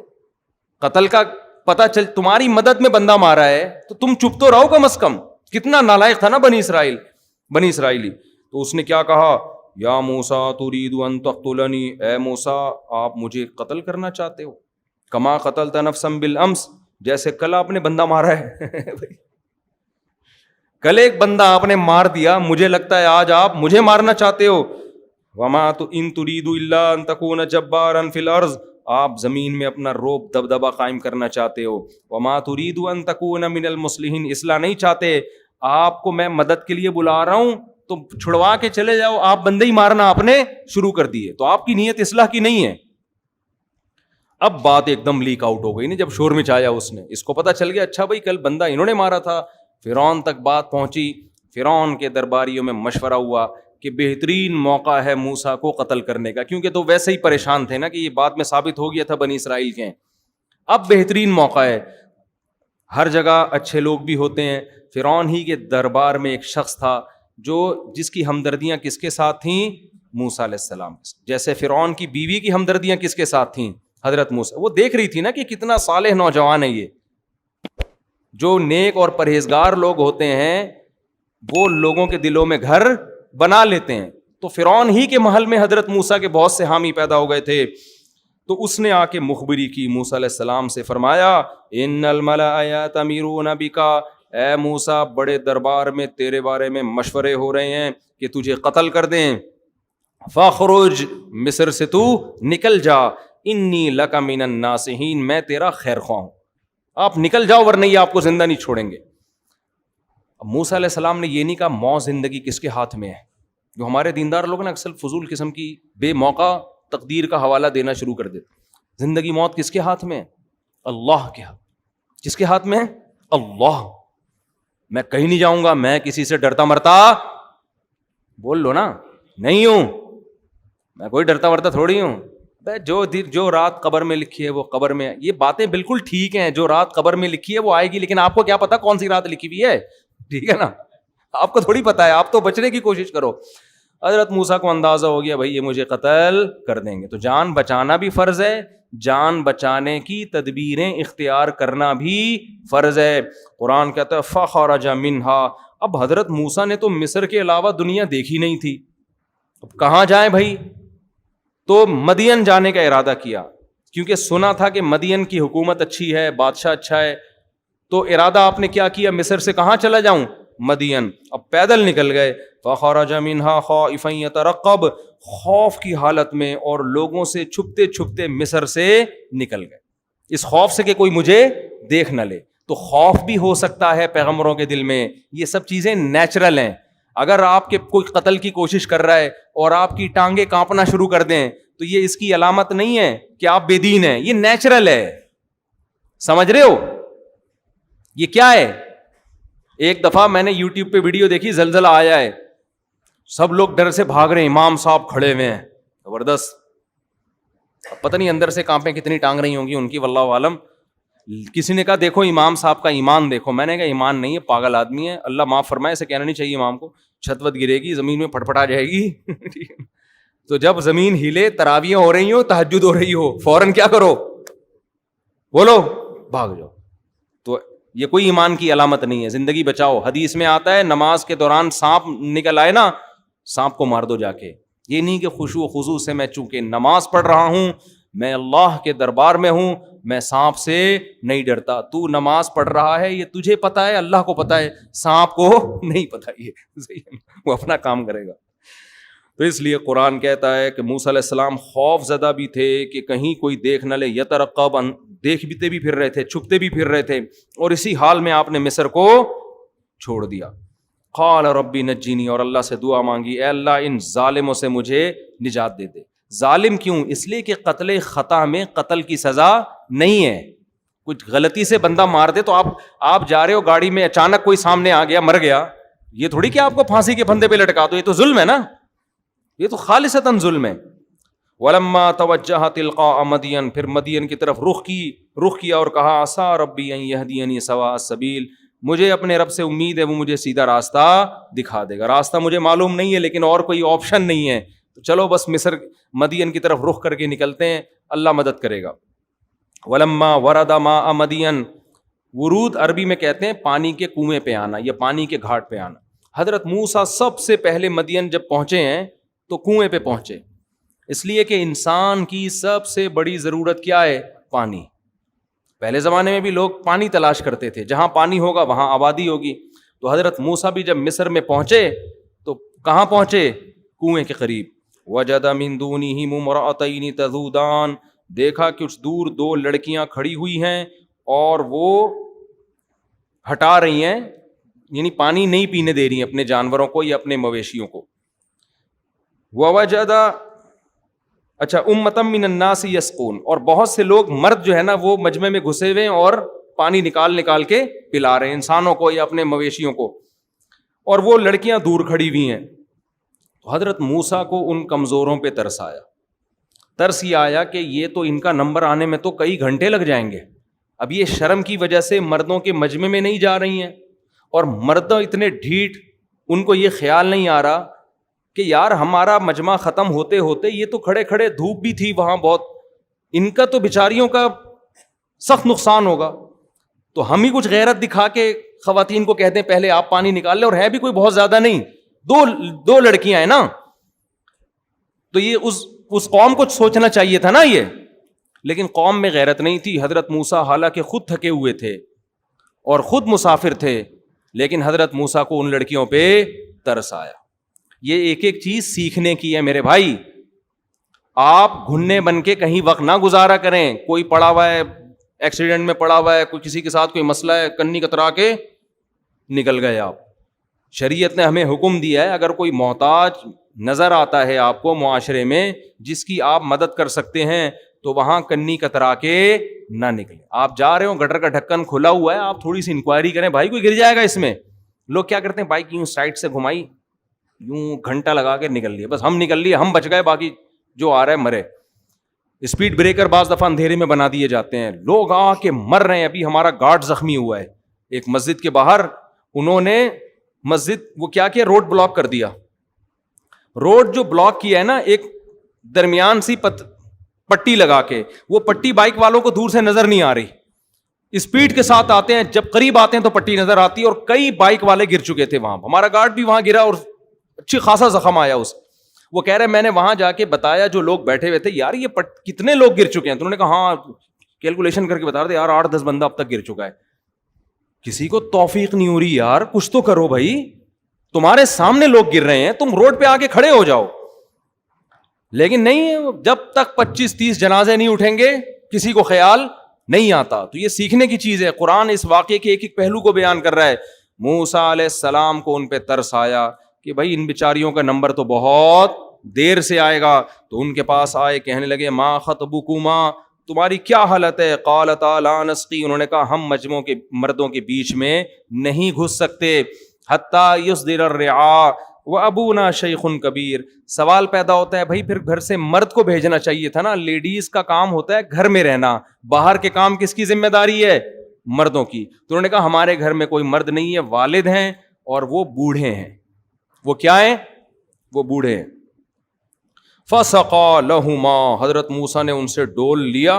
قتل کا پتہ چل تمہاری مدد میں بندہ مارا ہے تو تم چپ تو رہو کم از کم. کتنا نالائق تھا نا بنی اسرائیلی. تو اس نے کیا کہا, یا موسیٰ ترید ان تقتلنی, اے موسیٰ آپ مجھے قتل کرنا چاہتے ہو, کما قتلت نفسا بالامس, جیسے کل آپ نے بندہ مارا ہے. کل ایک بندہ آپ نے مار دیا, مجھے لگتا ہے آج آپ مجھے مارنا چاہتے ہو. وما ان ترید الا ان تکون جبارا فی الارض, آپ زمین میں اپنا روب دبدبا قائم کرنا چاہتے ہو. وما ترید ان تکون من المصلحین, اصلاح نہیں چاہتے. آپ کو میں مدد کے لیے بلا رہا ہوں تو چھڑوا کے چلے جاؤ, آپ بندے ہی مارنا آپ نے شروع کر دیے, تو آپ کی نیت اصلاح کی نہیں ہے. اب بات ایک دم لیک آؤٹ ہو گئی نا جب شور مچایا اس نے. اس کو پتا چل گیا اچھا بھائی کل بندہ انہوں نے مارا تھا. فرعون تک بات پہنچی, فرعون کے درباریوں میں مشورہ ہوا کہ بہترین موقع ہے موسیٰ کو قتل کرنے کا, کیونکہ تو ویسے ہی پریشان تھے نا کہ یہ بات میں ثابت ہو گیا تھا بنی اسرائیل کے. اب بہترین موقع ہے, ہر جگہ اچھے لوگ بھی ہوتے ہیں. فرعون ہی کے دربار میں ایک شخص تھا جس کی ہمدردیاں کس کے ساتھ تھیں, موسیٰ علیہ السلام. جیسے فرعون کی بیوی کی ہمدردیاں کس کے ساتھ تھیں, حضرت موسیٰ. وہ دیکھ رہی تھی نا کہ کتنا صالح نوجوان ہے یہ. جو نیک اور پرہیزگار لوگ ہوتے ہیں وہ لوگوں کے دلوں میں گھر بنا لیتے ہیں. تو فرعون ہی کے محل میں حضرت موسیٰ کے بہت سے حامی پیدا ہو گئے تھے. تو اس نے آ کے مخبری کی موسیٰ علیہ السلام سے, فرمایا ان الملأ یأتمرون بک, اے موسیٰ بڑے دربار میں تیرے بارے میں مشورے ہو رہے ہیں کہ تجھے قتل کر دیں. فاخرج, مصر سے تو نکل جا, انی لک من الناصحین, میں تیرا خیر خواہ ہوں, آپ نکل جاؤ ورنہ یہ آپ کو زندہ نہیں چھوڑیں گے. اب موسیٰ علیہ السلام نے یہ نہیں کہا موت زندگی کس کے ہاتھ میں ہے. جو ہمارے دیندار لوگ نا اکثر فضول قسم کی بے موقع تقدیر کا حوالہ دینا شروع کر دیتے. زندگی موت کس کے ہاتھ میں ہے, اللہ کے ہاتھ. کس کے ہاتھ میں ہے, اللہ. میں کہیں نہیں جاؤں گا, میں کسی سے ڈرتا مرتا, بول لو نا, نہیں ہوں, میں کوئی ڈرتا مرتا تھوڑی ہوں. جو رات قبر میں لکھی ہے وہ قبر میں. یہ باتیں بالکل ٹھیک ہیں, جو رات قبر میں لکھی ہے وہ آئے گی, لیکن آپ کو کیا پتا کون سی رات لکھی ہوئی ہے, ٹھیک ہے نا, آپ کو تھوڑی پتا ہے, آپ تو بچنے کی کوشش کرو. حضرت موسیٰ کو اندازہ ہو گیا بھائی یہ مجھے قتل کر دیں گے, تو جان بچانا بھی فرض ہے, جان بچانے کی تدبیریں اختیار کرنا بھی فرض ہے. قرآن کہتا ہے فخرج منہا. اب حضرت موسیٰ نے تو مصر کے علاوہ دنیا دیکھی نہیں تھی, اب کہاں جائیں بھائی. تو مدین جانے کا ارادہ کیا, کیونکہ سنا تھا کہ مدین کی حکومت اچھی ہے, بادشاہ اچھا ہے. تو ارادہ آپ نے کیا کیا, مصر سے کہاں چلا جاؤں, مدین. اب پیدل نکل گئے. فخرج منہا خائفا یترقب, خوف کی حالت میں اور لوگوں سے چھپتے چھپتے مصر سے نکل گئے, اس خوف سے کہ کوئی مجھے دیکھ نہ لے. تو خوف بھی ہو سکتا ہے پیغمبروں کے دل میں. یہ سب چیزیں نیچرل ہیں. اگر آپ کے کوئی قتل کی کوشش کر رہا ہے اور آپ کی ٹانگیں کانپنا شروع کر دیں تو یہ اس کی علامت نہیں ہے کہ آپ بے دین ہیں, یہ نیچرل ہے. سمجھ رہے ہو یہ کیا ہے؟ ایک دفعہ میں نے یوٹیوب پہ ویڈیو دیکھی, زلزلہ آیا ہے, سب لوگ ڈر سے بھاگ رہے ہیں, امام صاحب کھڑے ہوئے ہیں, زبردست. پتہ نہیں اندر سے کانپیں کتنی ٹانگ رہی ہوں گی ان کی, واللہ عالم. کسی نے کہا دیکھو امام صاحب کا ایمان دیکھو. میں نے کہا ایمان نہیں ہے, پاگل آدمی ہے, اللہ معاف فرمائے, اسے کہنا نہیں چاہیے امام کو. چھت وت گرے گی, زمین میں پھٹ پھٹا جائے گی. تو جب زمین ہلے, تراویح ہو رہی ہو, تہجد ہو رہی ہو, فوراً کیا کرو, بولو بھاگ جاؤ. تو یہ کوئی ایمان کی علامت نہیں ہے. زندگی بچاؤ. حدیث میں آتا ہے نماز کے دوران سانپ نکل آئے نا, سانپ کو مار دو جا کے. یہ نہیں کہ خشوع و خضوع سے میں چونکہ نماز پڑھ رہا ہوں, میں اللہ کے دربار میں ہوں, میں سانپ سے نہیں ڈرتا. تو نماز پڑھ رہا ہے, یہ تجھے پتا ہے, اللہ کو پتا ہے, سانپ کو نہیں پتا, یہ وہ اپنا کام کرے گا. تو اس لیے قرآن کہتا ہے کہ موسیٰ علیہ السلام خوف زدہ بھی تھے کہ کہیں کوئی دیکھ نہ لے. یترقب, دیکھتے بھی پھر رہے تھے, چھپتے بھی پھر رہے تھے, اور اسی حال میں آپ نے مصر کو چھوڑ دیا. قال ربی نجینی, اور اللہ سے دعا مانگی, اے اللہ ان ظالموں سے مجھے نجات دے دے. ظالم کیوں؟ اس لیے کہ قتل خطا میں قتل کی سزا نہیں ہے. کچھ غلطی سے بندہ مار دے تو آپ جا رہے ہو گاڑی میں, اچانک کوئی سامنے آ گیا, مر گیا, یہ تھوڑی کہ آپ کو پھانسی کے پھندے پہ لٹکا دو, یہ تو ظلم ہے نا, یہ تو خالصتاً ظلم ہے. ولما توجہ تلقاء مدین, پھر مدین کی طرف رخ کیا اور کہا عسیٰ ربی ان یہدینی سواء السبیل, مجھے اپنے رب سے امید ہے وہ مجھے سیدھا راستہ دکھا دے گا. راستہ مجھے معلوم نہیں ہے لیکن اور کوئی آپشن نہیں ہے, تو چلو بس مدین کی طرف رخ کر کے نکلتے ہیں, اللہ مدد کرے گا. ولما ورد ماء مدین, ورود عربی میں کہتے ہیں پانی کے کنویں پہ آنا یا پانی کے گھاٹ پہ آنا. حضرت موسیٰ سب سے پہلے مدین جب پہنچے ہیں تو کنویں پہ پہنچے, اس لیے کہ انسان کی سب سے بڑی ضرورت کیا ہے؟ پانی. پہلے زمانے میں بھی لوگ پانی تلاش کرتے تھے, جہاں پانی ہوگا وہاں آبادی ہوگی. تو حضرت موسیٰ بھی جب مصر میں پہنچے تو کہاں پہنچے؟ کنویں کے قریب. وجد من دونہم امرأتین تذودان, دیکھا کچھ دور دو لڑکیاں کھڑی ہوئی ہیں اور وہ ہٹا رہی ہیں, یعنی پانی نہیں پینے دے رہی ہیں اپنے جانوروں کو یا اپنے مویشیوں کو. ووجد, اچھا, امۃ من الناس یسقون, اور بہت سے لوگ مرد جو ہے نا وہ مجمع میں گھسے ہوئے اور پانی نکال کے پلا رہے ہیں انسانوں کو یا اپنے مویشیوں کو, اور وہ لڑکیاں دور کھڑی ہوئی ہیں. تو حضرت موسیٰ کو ان کمزوروں پہ ترس آیا. ترس یہ آیا کہ یہ تو ان کا نمبر آنے میں تو کئی گھنٹے لگ جائیں گے. اب یہ شرم کی وجہ سے مردوں کے مجمع میں نہیں جا رہی ہیں, اور مرد اتنے ڈھیٹ, ان کو یہ خیال نہیں آ رہا کہ یار ہمارا مجمع ختم ہوتے ہوتے یہ تو کھڑے کھڑے, دھوپ بھی تھی وہاں بہت, ان کا تو بیچاریوں کا سخت نقصان ہوگا. تو ہم ہی کچھ غیرت دکھا کے خواتین کو کہتے ہیں پہلے آپ پانی نکال لیں, اور ہے بھی کوئی بہت زیادہ نہیں, دو لڑکیاں ہیں نا. تو یہ اس قوم کو سوچنا چاہیے تھا نا یہ, لیکن قوم میں غیرت نہیں تھی. حضرت موسیٰ حالانکہ خود تھکے ہوئے تھے اور خود مسافر تھے, لیکن حضرت موسیٰ کو ان لڑکیوں پہ ترس آیا. یہ ایک ایک چیز سیکھنے کی ہے میرے بھائی. آپ گھننے بن کے کہیں وقت نہ گزارا کریں. کوئی پڑا ہوا ہے, ایکسیڈنٹ میں پڑا ہوا ہے, کوئی کسی کے ساتھ کوئی مسئلہ ہے, کنی کترا کے نکل گئے آپ. شریعت نے ہمیں حکم دیا ہے اگر کوئی محتاج نظر آتا ہے آپ کو معاشرے میں جس کی آپ مدد کر سکتے ہیں تو وہاں کنی کترا کے نہ نکلیں. آپ جا رہے ہو, گٹر کا ڈھکن کھلا ہوا ہے, آپ تھوڑی سی انکوائری کریں, بھائی کوئی گر جائے گا اس میں. لوگ کیا کرتے ہیں, بائک یوں سائڈ سے گھمائی, یوں گھنٹہ لگا کے نکل لیے, بس ہم نکل لیے, ہم بچ گئے, باقی جو آ رہا ہے مرے. اسپیڈ بریکر بعض دفعہ اندھیرے میں بنا دیے جاتے ہیں, لوگ آ کے مر رہے ہیں. ابھی ہمارا گارڈ زخمی ہوا ہے ایک مسجد کے باہر, انہوں نے مسجد وہ کیا روڈ بلاک کر دیا. روڈ جو بلاک کیا ہے نا, ایک درمیان سی پٹی لگا کے, وہ پٹی بائک والوں کو دور سے نظر نہیں آ رہی, اسپیڈ کے ساتھ آتے ہیں, جب قریب آتے ہیں تو پٹی نظر آتی ہے, اور کئی بائک والے گر چکے تھے وہاں. ہمارا گارڈ بھی وہاں گرا اور اچھی خاصا زخم آیا اس. وہ کہہ رہے میں نے وہاں جا کے بتایا جو لوگ بیٹھے ہوئے تھے, یار یہ کتنے لوگ گر چکے ہیں؟ تو انہوں نے کہا ہاں کیلکولیشن کر کے بتا رہے یار 8-10 بندہ اب تک گر چکا ہے. کسی کو توفیق نہیں ہو رہی یار, کچھ تو کرو بھائی, تمہارے سامنے لوگ گر رہے ہیں, تم روڈ پہ آ کے کھڑے ہو جاؤ. لیکن نہیں, جب تک 25-30 جنازے نہیں اٹھیں گے کسی کو خیال نہیں آتا. تو یہ سیکھنے کی چیز ہے. قرآن اس واقعے کے ایک ایک پہلو کو بیان کر رہا ہے. موسیٰ علیہ السلام کو ان پہ ترس آیا کہ بھائی ان بیچاریوں کا نمبر تو بہت دیر سے آئے گا. تو ان کے پاس آئے, کہنے لگے ما خطبکما, تمہاری کیا حالت ہے؟ قالتا لا نسقی, انہوں نے کہا ہم مجموعوں کے مردوں کے بیچ میں نہیں گھس سکتے. حتی یصدر الرعاء وابونا شیخ کبیر. سوال پیدا ہوتا ہے بھائی پھر گھر سے مرد کو بھیجنا چاہیے تھا نا, لیڈیز کا کام ہوتا ہے گھر میں رہنا, باہر کے کام کس کی ذمہ داری ہے؟ مردوں کی. تو انہوں نے کہا ہمارے گھر میں کوئی مرد نہیں ہے, والد ہیں اور وہ بوڑھے ہیں. وہ کیا ہیں؟ وہ بوڑھے ہیں. فسقا لہما, حضرت موسیٰ نے ان سے ڈول لیا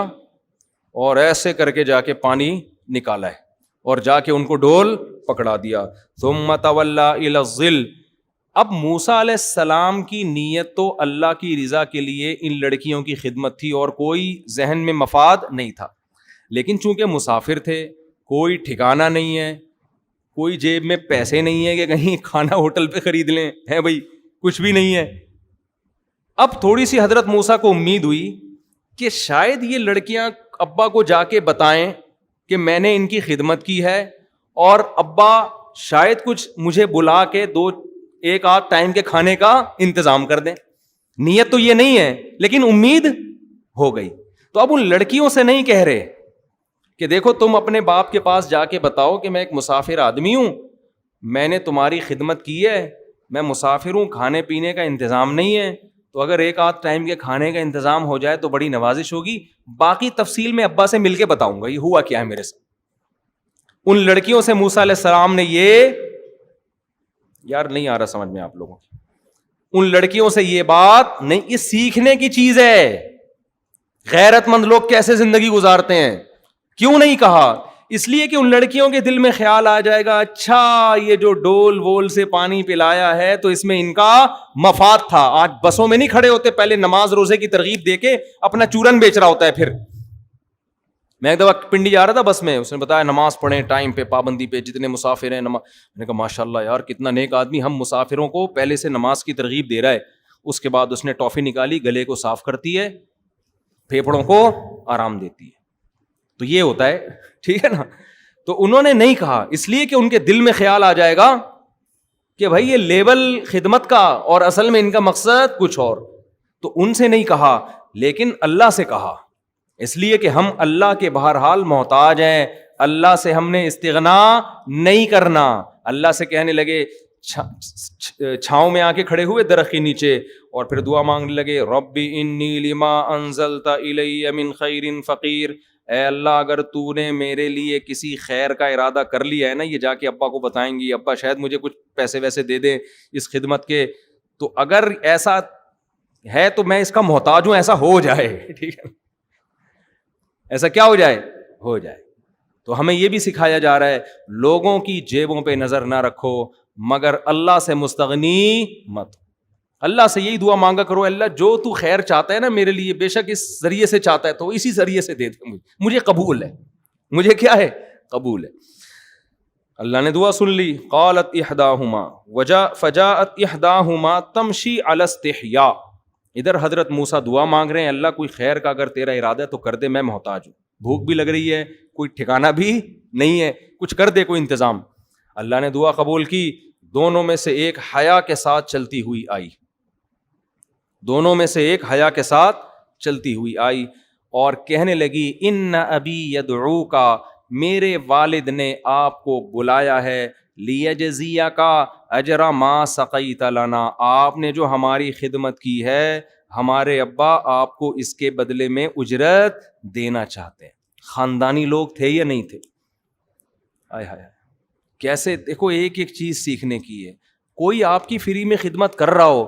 اور ایسے کر کے جا کے پانی نکالا ہے اور جا کے ان کو ڈول پکڑا دیا. ثم تولی الی الظل. اب موسیٰ علیہ السلام کی نیت تو اللہ کی رضا کے لیے ان لڑکیوں کی خدمت تھی اور کوئی ذہن میں مفاد نہیں تھا, لیکن چونکہ مسافر تھے, کوئی ٹھکانہ نہیں ہے, کوئی جیب میں پیسے نہیں ہے کہ کہیں کھانا ہوٹل پہ خرید لیں, ہے بھائی کچھ بھی نہیں ہے. اب تھوڑی سی حضرت موسیٰ کو امید ہوئی کہ شاید یہ لڑکیاں ابا کو جا کے بتائیں کہ میں نے ان کی خدمت کی ہے اور ابا شاید کچھ مجھے بلا کے ایک آدھ ٹائم کے کھانے کا انتظام کر دیں. نیت تو یہ نہیں ہے لیکن امید ہو گئی. تو اب ان لڑکیوں سے نہیں کہہ رہے کہ دیکھو تم اپنے باپ کے پاس جا کے بتاؤ کہ میں ایک مسافر آدمی ہوں, میں نے تمہاری خدمت کی ہے, میں مسافر ہوں, کھانے پینے کا انتظام نہیں ہے, تو اگر ایک آدھ ٹائم کے کھانے کا انتظام ہو جائے تو بڑی نوازش ہوگی, باقی تفصیل میں ابا سے مل کے بتاؤں گا یہ ہوا کیا ہے میرے ساتھ. ان لڑکیوں سے موسیٰ علیہ السلام نے یہ, یار نہیں آ رہا سمجھ میں آپ لوگوں کی, ان لڑکیوں سے یہ بات نہیں, یہ سیکھنے کی چیز ہے. غیرت مند لوگ کیسے زندگی گزارتے ہیں, کیوں نہیں کہا؟ اس لیے کہ ان لڑکیوں کے دل میں خیال آ جائے گا اچھا یہ جو ڈول وول سے پانی پلایا ہے تو اس میں ان کا مفاد تھا. آج بسوں میں نہیں کھڑے ہوتے, پہلے نماز روزے کی ترغیب دے کے اپنا چورن بیچ رہا ہوتا ہے. پھر میں ایک دفعہ پنڈی جا رہا تھا بس میں, اس نے بتایا نماز پڑھیں ٹائم پہ, پابندی پہ, جتنے مسافر ہیں میں نے کہا ماشاء اللہ یار کتنا نیک آدمی, ہم مسافروں کو پہلے سے نماز کی ترغیب دے رہا ہے. اس کے بعد اس نے ٹافی نکالی, گلے کو صاف کرتی ہے, پھیپھڑوں کو آرام دیتی ہے. تو یہ ہوتا ہے, ٹھیک ہے نا. تو انہوں نے نہیں کہا اس لیے کہ ان کے دل میں خیال آ جائے گا کہ بھائی یہ لیبل خدمت کا اور اصل میں ان کا مقصد کچھ اور. تو ان سے نہیں کہا لیکن اللہ سے کہا, اس لیے کہ ہم اللہ کے بہرحال محتاج ہیں, اللہ سے ہم نے استغنا نہیں کرنا. اللہ سے کہنے لگے, چھاؤں میں آ کے کھڑے ہوئے درخت کے نیچے اور پھر دعا مانگنے لگے, ربی انی لما انزلت الی من خیر فقیر, اے اللہ اگر تو نے میرے لیے کسی خیر کا ارادہ کر لیا ہے نا, یہ جا کے ابا کو بتائیں گی, ابا شاید مجھے کچھ پیسے ویسے دے دیں اس خدمت کے, تو اگر ایسا ہے تو میں اس کا محتاج ہوں, ایسا ہو جائے, ٹھیک ہے, ایسا کیا ہو جائے, ہو جائے. تو ہمیں یہ بھی سکھایا جا رہا ہے لوگوں کی جیبوں پہ نظر نہ رکھو مگر اللہ سے مستغنی مت. اللہ سے یہی دعا مانگا کرو, اللہ جو تو خیر چاہتا ہے نا میرے لیے, بے شک اس ذریعے سے چاہتا ہے تو اسی ذریعے سے دے دے, مجھے قبول ہے, مجھے کیا ہے, قبول ہے. اللہ نے دعا سن لی. قالت احداہما فجاءت احداہما تمشی علی استحیاء. ادھر حضرت موسیٰ دعا مانگ رہے ہیں, اللہ کوئی خیر کا اگر تیرا ارادہ ہے تو کر دے, میں محتاج ہوں, بھوک بھی لگ رہی ہے, کوئی ٹھکانہ بھی نہیں ہے, کچھ کر دے کوئی انتظام. اللہ نے دعا قبول کی. دونوں میں سے ایک حیا کے ساتھ چلتی ہوئی آئی, دونوں میں سے ایک حیا کے ساتھ چلتی ہوئی آئی اور کہنے لگی ان ابی یدعوکا, میرے والد نے آپ کو بلایا ہے, لیجزیک اجر ما سقیت لنا, آپ نے جو ہماری خدمت کی ہے ہمارے ابا آپ کو اس کے بدلے میں اجرت دینا چاہتے ہیں. خاندانی لوگ تھے یا نہیں تھے؟ آئے ہائے کیسے, دیکھو ایک ایک چیز سیکھنے کی ہے. کوئی آپ کی فری میں خدمت کر رہا ہو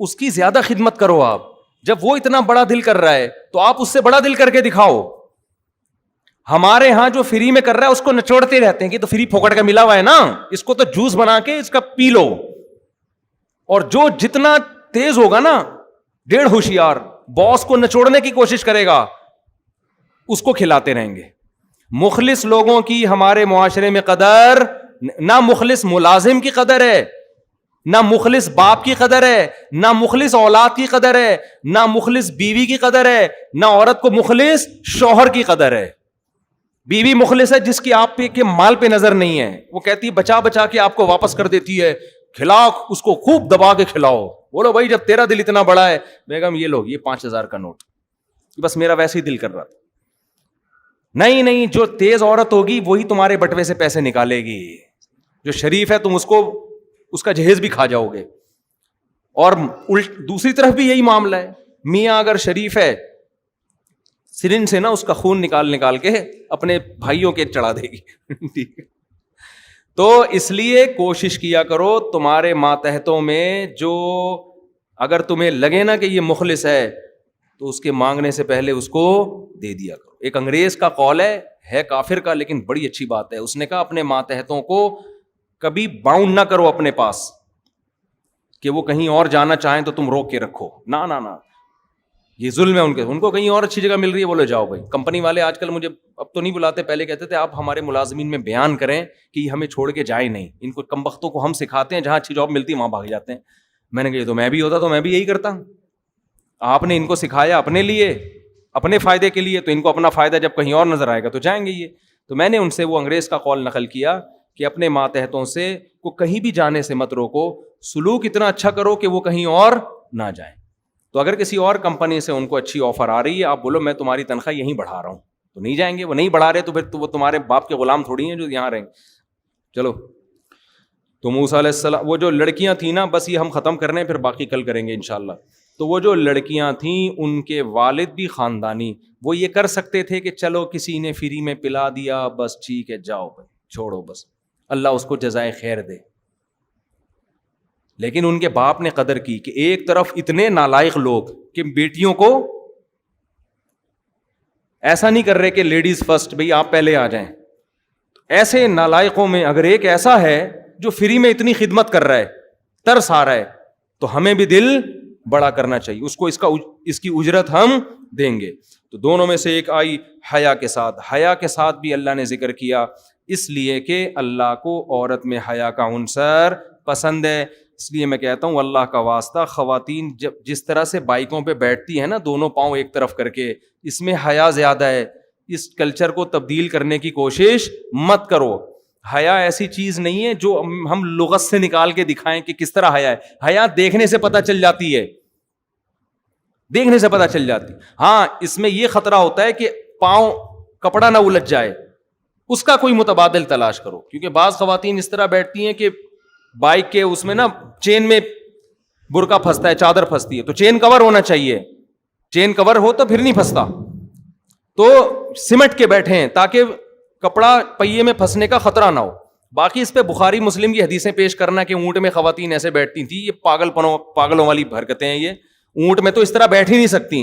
اس کی زیادہ خدمت کرو آپ. جب وہ اتنا بڑا دل کر رہا ہے تو آپ اس سے بڑا دل کر کے دکھاؤ. ہمارے ہاں جو فری میں کر رہا ہے اس کو نچوڑتے رہتے ہیں کہ تو فری پھوکٹ کا ملا ہوا ہے نا, اس کو تو جوس بنا کے اس کا پی لو. اور جو جتنا تیز ہوگا نا, ڈیڑھ ہوشیار, باس کو نچوڑنے کی کوشش کرے گا, اس کو کھلاتے رہیں گے. مخلص لوگوں کی ہمارے معاشرے میں قدر, نہ مخلص ملازم کی قدر ہے, نہ مخلص باپ کی قدر ہے, نہ مخلص اولاد کی قدر ہے, نہ مخلص بیوی کی قدر ہے, نہ عورت کو مخلص شوہر کی قدر ہے. بیوی مخلص ہے جس کی آپ پہ کے مال پہ نظر نہیں ہے, وہ کہتی ہے بچا بچا کے آپ کو واپس کر دیتی ہے, کھلاؤ اس کو خوب دبا کے کھلاؤ. بولو بھائی جب تیرا دل اتنا بڑا ہے, بیگم یہ لو یہ 5,000 کا نوٹ, بس میرا ویسے ہی دل کر رہا تھا. نہیں نہیں, جو تیز عورت ہوگی وہی تمہارے بٹوے سے پیسے نکالے گی, جو شریف ہے تم اس کا جہیز بھی کھا جاؤ گے. اور دوسری طرف بھی یہی معاملہ ہے, میاں اگر شریف ہے سرنج سے نا اس کا خون نکال کے اپنے بھائیوں کے چڑھا دے گی. تو اس لیے کوشش کیا کرو تمہارے ماتحتوں میں جو اگر تمہیں لگے نا کہ یہ مخلص ہے تو اس کے مانگنے سے پہلے اس کو دے دیا کرو. ایک انگریز کا قول ہے کافر کا, لیکن بڑی اچھی بات ہے. اس نے کہا اپنے ماتحتوں کو کبھی باؤنڈ نہ کرو اپنے پاس کہ وہ کہیں اور جانا چاہیں تو تم روک کے رکھو. نہ نہ نہ, یہ ظلم ہے ان کو کہیں اور اچھی جگہ مل رہی ہے, بولے جاؤ بھائی. کمپنی والے آج کل مجھے اب تو نہیں بلاتے, پہلے کہتے تھے آپ ہمارے ملازمین میں بیان کریں کہ یہ ہمیں چھوڑ کے جائیں نہیں. ان کو کم بختوں کو ہم سکھاتے ہیں, جہاں اچھی جاب ملتی ہے وہاں بھاگ جاتے ہیں. میں نے کہا یہ تو میں بھی ہوتا تو میں بھی یہی کرتا. آپ نے ان کو سکھایا اپنے لیے, اپنے فائدے کے لیے, تو ان کو اپنا فائدہ جب کہیں اور نظر آئے گا تو جائیں گے یہ. تو میں نے ان سے وہ انگریز کا قول نقل کیا کہ اپنے ماتحتوں سے کو کہیں بھی جانے سے مت روکو, سلوک اتنا اچھا کرو کہ وہ کہیں اور نہ جائیں. تو اگر کسی اور کمپنی سے ان کو اچھی آفر آ رہی ہے, آپ بولو میں تمہاری تنخواہ یہیں بڑھا رہا ہوں, تو نہیں جائیں گے. وہ نہیں بڑھا رہے تو پھر وہ تمہارے باپ کے غلام تھوڑی ہیں جو یہاں رہیں. چلو, تو موسیٰ علیہ السلام, وہ جو لڑکیاں تھیں نا, بس یہ ہم ختم کرنے ہیں پھر باقی کل کریں گے انشاءاللہ. تو وہ جو لڑکیاں تھیں ان کے والد بھی خاندانی, وہ یہ کر سکتے تھے کہ چلو کسی نے فری میں پلا دیا بس ٹھیک ہے جاؤ بھائی چھوڑو بس, اللہ اس کو جزائے خیر دے. لیکن ان کے باپ نے قدر کی کہ ایک طرف اتنے نالائق لوگ کہ بیٹیوں کو ایسا نہیں کر رہے کہ لیڈیز فرسٹ, بھئی آپ پہلے آ جائیں. ایسے نالائقوں میں اگر ایک ایسا ہے جو فری میں اتنی خدمت کر رہا ہے, ترس آ رہا ہے, تو ہمیں بھی دل بڑا کرنا چاہیے, اس کو اس کی اجرت ہم دیں گے. تو دونوں میں سے ایک آئی حیا کے ساتھ. حیا کے ساتھ بھی اللہ نے ذکر کیا اس لیے کہ اللہ کو عورت میں حیا کا عنصر پسند ہے. اس لیے میں کہتا ہوں اللہ کا واسطہ, خواتین جس طرح سے بائکوں پہ بیٹھتی ہیں نا دونوں پاؤں ایک طرف کر کے, اس میں حیا زیادہ ہے. اس کلچر کو تبدیل کرنے کی کوشش مت کرو. حیا ایسی چیز نہیں ہے جو ہم لغت سے نکال کے دکھائیں کہ کس طرح حیا ہے. حیا دیکھنے سے پتہ چل جاتی ہے, دیکھنے سے پتہ چل جاتی. ہاں اس میں یہ خطرہ ہوتا ہے کہ پاؤں کپڑا نہ الجھ جائے, اس کا کوئی متبادل تلاش کرو. کیونکہ بعض خواتین اس طرح بیٹھتی ہیں کہ بائک کے اس میں نا چین میں برقع پھنستا ہے, چادر پھنستی ہے, تو چین کور ہونا چاہیے. چین کور ہو تو پھر نہیں پھنستا. تو سمٹ کے بیٹھے ہیں تاکہ کپڑا پہیے میں پھنسنے کا خطرہ نہ ہو. باقی اس پہ بخاری مسلم کی حدیثیں پیش کرنا کہ اونٹ میں خواتین ایسے بیٹھتی تھیں, یہ پاگلوں والی حرکتیں ہیں. یہ اونٹ میں تو اس طرح بیٹھ ہی نہیں سکتی,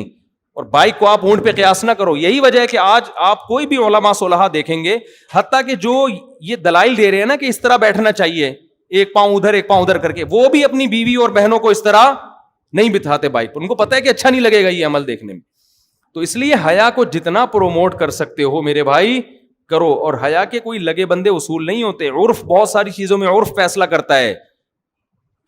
اور بائک کو آپ اونٹ پہ قیاس نہ کرو. یہی وجہ ہے کہ آج آپ کوئی بھی علماء صلحاء دیکھیں گے, حتیٰ کہ جو یہ دلائل دے رہے ہیں نا کہ اس طرح بیٹھنا چاہیے, ایک پاؤں ادھر ایک پاؤں ادھر کر کے, وہ بھی اپنی بیوی اور بہنوں کو اس طرح نہیں بٹھاتے بائک پر. ان کو پتہ ہے کہ اچھا نہیں لگے گا یہ عمل دیکھنے میں. تو اس لیے حیا کو جتنا پروموٹ کر سکتے ہو میرے بھائی کرو. اور حیا کے کوئی لگے بندے اصول نہیں ہوتے. عرف بہت ساری چیزوں میں عرف فیصلہ کرتا ہے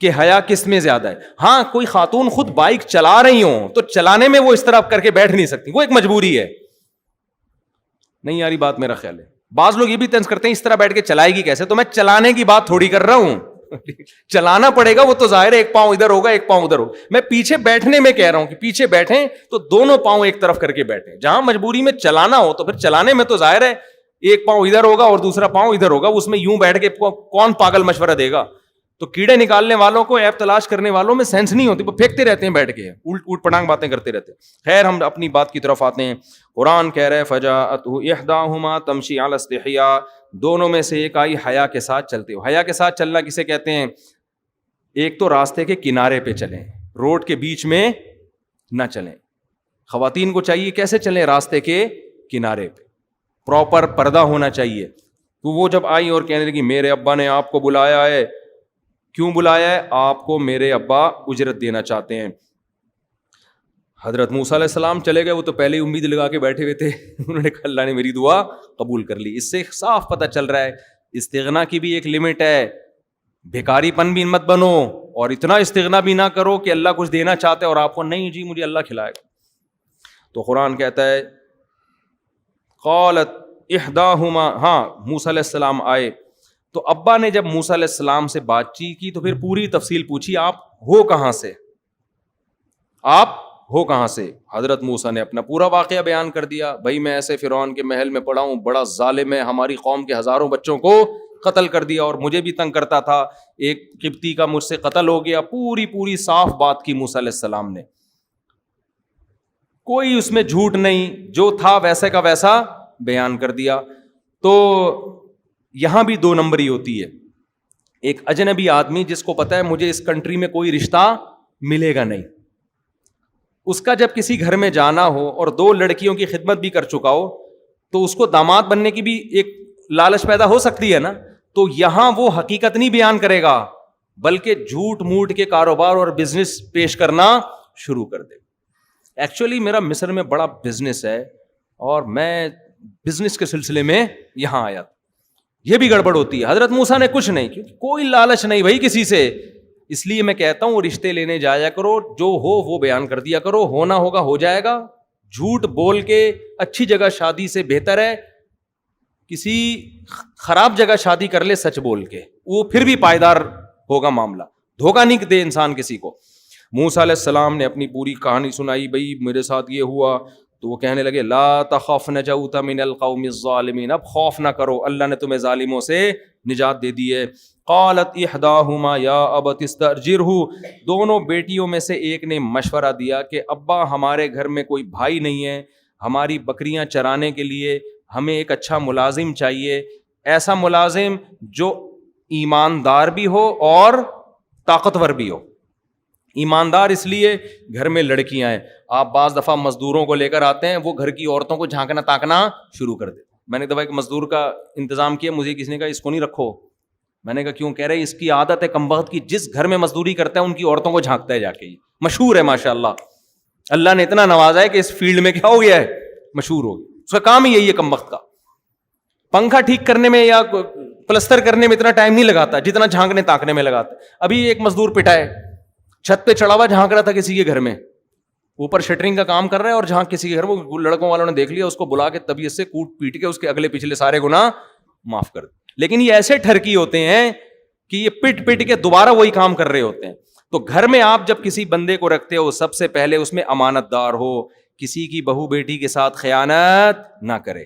کہ حیا کس میں زیادہ ہے. ہاں کوئی خاتون خود بائک چلا رہی ہوں تو چلانے میں وہ اس طرح کر کے بیٹھ نہیں سکتی, وہ ایک مجبوری ہے. نہیں یاری بات میرا خیال ہے. بعض لوگ یہ بھی طنز کرتے ہیں اس طرح بیٹھ کے چلائے گی کیسے, تو میں چلانے کی بات تھوڑی کر رہا ہوں. چلانا پڑے گا وہ تو ظاہر ہے, ایک پاؤں ادھر ہوگا ایک پاؤں ادھر ہوگا. میں پیچھے بیٹھنے میں کہہ رہا ہوں کہ پیچھے بیٹھیں تو دونوں پاؤں ایک طرف کر کے بیٹھیں. جہاں مجبوری میں چلانا ہو تو پھر چلانے میں تو ظاہر ہے ایک پاؤں ادھر ہوگا اور دوسرا پاؤں ادھر ہوگا. اس میں یوں بیٹھ کے کون پاگل مشورہ دے گا. تو کیڑے نکالنے والوں کو, ایپ تلاش کرنے والوں میں سینس نہیں ہوتی, وہ پھینکتے رہتے ہیں بیٹھ کے, اوٹ پٹانگ باتیں کرتے رہتے ہیں. خیر ہم اپنی بات کی طرف آتے ہیں. قرآن کہہ رہے فجاءته احداهما تمشي على استحياء, دونوں میں سے ایک آئی حیا کے ساتھ چلتے ہو. حیا کے ساتھ چلنا کسے کہتے ہیں؟ ایک تو راستے کے کنارے پہ چلیں, روڈ کے بیچ میں نہ چلیں. خواتین کو چاہیے کیسے چلیں؟ راستے کے کنارے پہ, پراپر پردہ ہونا چاہیے. تو وہ جب آئی اور کہنے لگی میرے ابا نے آپ کو بلایا ہے. کیوں بلایا ہے؟ آپ کو میرے ابا اجرت دینا چاہتے ہیں. حضرت موسیٰ علیہ السلام چلے گئے, وہ تو پہلے ہی امید لگا کے بیٹھے ہوئے تھے. انہوں نے کہا اللہ نے میری دعا قبول کر لی. اس سے صاف پتہ چل رہا ہے استغنا کی بھی ایک لمٹ ہے. بھیکاری پن بھی مت بنو اور اتنا استغنا بھی نہ کرو کہ اللہ کچھ دینا چاہتے اور آپ کو نہیں جی مجھے اللہ کھلائے گا. تو قرآن کہتا ہے قالت احداہما، ہاں موسیٰ علیہ السلام آئے تو ابا نے جب موسیٰ علیہ السلام سے بات چیت کی تو پھر پوری تفصیل پوچھی، آپ ہو کہاں سے، آپ ہو کہاں سے. حضرت موسیٰ نے اپنا پورا واقعہ بیان کر دیا. بھائی میں ایسے فرعون کے محل میں پڑا ہوں، بڑا ظالم ہے، ہماری قوم کے ہزاروں بچوں کو قتل کر دیا اور مجھے بھی تنگ کرتا تھا، ایک قبطی کا مجھ سے قتل ہو گیا. پوری صاف بات کی موسیٰ علیہ السلام نے، کوئی اس میں جھوٹ نہیں، جو تھا ویسے کا ویسا بیان کر دیا. تو یہاں بھی 2 نمبری ہوتی ہے. ایک اجنبی آدمی جس کو پتا ہے مجھے اس کنٹری میں کوئی رشتہ ملے گا نہیں، اس کا جب کسی گھر میں جانا ہو اور 2 لڑکیوں کی خدمت بھی کر چکا ہو تو اس کو داماد بننے کی بھی ایک لالچ پیدا ہو سکتی ہے نا. تو یہاں وہ حقیقت نہیں بیان کرے گا بلکہ جھوٹ موٹ کے کاروبار اور بزنس پیش کرنا شروع کر دے. ایکچولی میرا مصر میں بڑا بزنس ہے اور میں بزنس کے سلسلے میں یہاں آیا. یہ بھی گڑبڑ ہوتی ہے. حضرت موسیٰ نے کچھ نہیں، کیونکہ کوئی لالچ نہیں بھائی کسی سے. اس لیے میں کہتا ہوں رشتے لینے جایا کرو، جو ہو وہ بیان کر دیا کرو، ہونا ہوگا ہو جائے گا. جھوٹ بول کے اچھی جگہ شادی سے بہتر ہے کسی خراب جگہ شادی کر لے سچ بول کے، وہ پھر بھی پائیدار ہوگا معاملہ. دھوکہ نہیں دے انسان کسی کو. موسیٰ علیہ السلام نے اپنی پوری کہانی سنائی، بھائی میرے ساتھ یہ ہوا. تو وہ کہنے لگے لا تخف نجوت من القوم الظالمین، اب خوف نہ کرو، اللہ نے تمہیں ظالموں سے نجات دے دی ہے. قالت احداہما یا ابت استاجرہ، دونوں بیٹیوں میں سے ایک نے مشورہ دیا کہ ابا ہمارے گھر میں کوئی بھائی نہیں ہے، ہماری بکریاں چرانے کے لیے ہمیں ایک اچھا ملازم چاہیے، ایسا ملازم جو ایماندار بھی ہو اور طاقتور بھی ہو. ایماندار اس لیے گھر میں لڑکیاں ہیں، آپ بعض دفعہ مزدوروں کو لے کر آتے ہیں، وہ گھر کی عورتوں کو جھانکنا تاکنا شروع کر دیتے. میں نے دفعہ ایک مزدور کا انتظام کیا، مجھے کسی نے کہا اس کو نہیں رکھو. میں نے کہا کیوں؟ کہہ رہے اس کی عادت ہے کمبخت کی، جس گھر میں مزدوری کرتا ہے ان کی عورتوں کو جھانکتا ہے جا کے. مشہور ہے ماشاء اللہ، اللہ نے اتنا نوازا ہے کہ اس فیلڈ میں کیا ہو گیا ہے، مشہور ہو گیا. اس کا کام ہی یہی ہے کمبخت کا. پنکھا ٹھیک کرنے میں یا پلستر کرنے میں اتنا ٹائم نہیں لگاتا جتنا جھانکنے تاکنے میں لگاتا. ابھی ایک مزدور پٹا ہے، چھت پہ چڑھا ہوا جھانک رہا تھا کسی کے گھر میں، اوپر شٹرنگ کا کام کر رہا ہے اور جہاں کسی کے گھر وہ لڑکوں والوں نے دیکھ لیا، اس کو بلا کے طبیعت سے کوٹ پیٹ کے اس کے اگلے پچھلے سارے گناہ معاف کر دے. لیکن یہ ایسے ٹھرکی ہوتے ہیں کہ یہ پٹ پٹ کے دوبارہ وہی کام کر رہے ہوتے ہیں. تو گھر میں آپ جب کسی بندے کو رکھتے ہو سب سے پہلے اس میں امانت دار ہو، کسی کی بہو بیٹی کے ساتھ خیانت نہ کرے.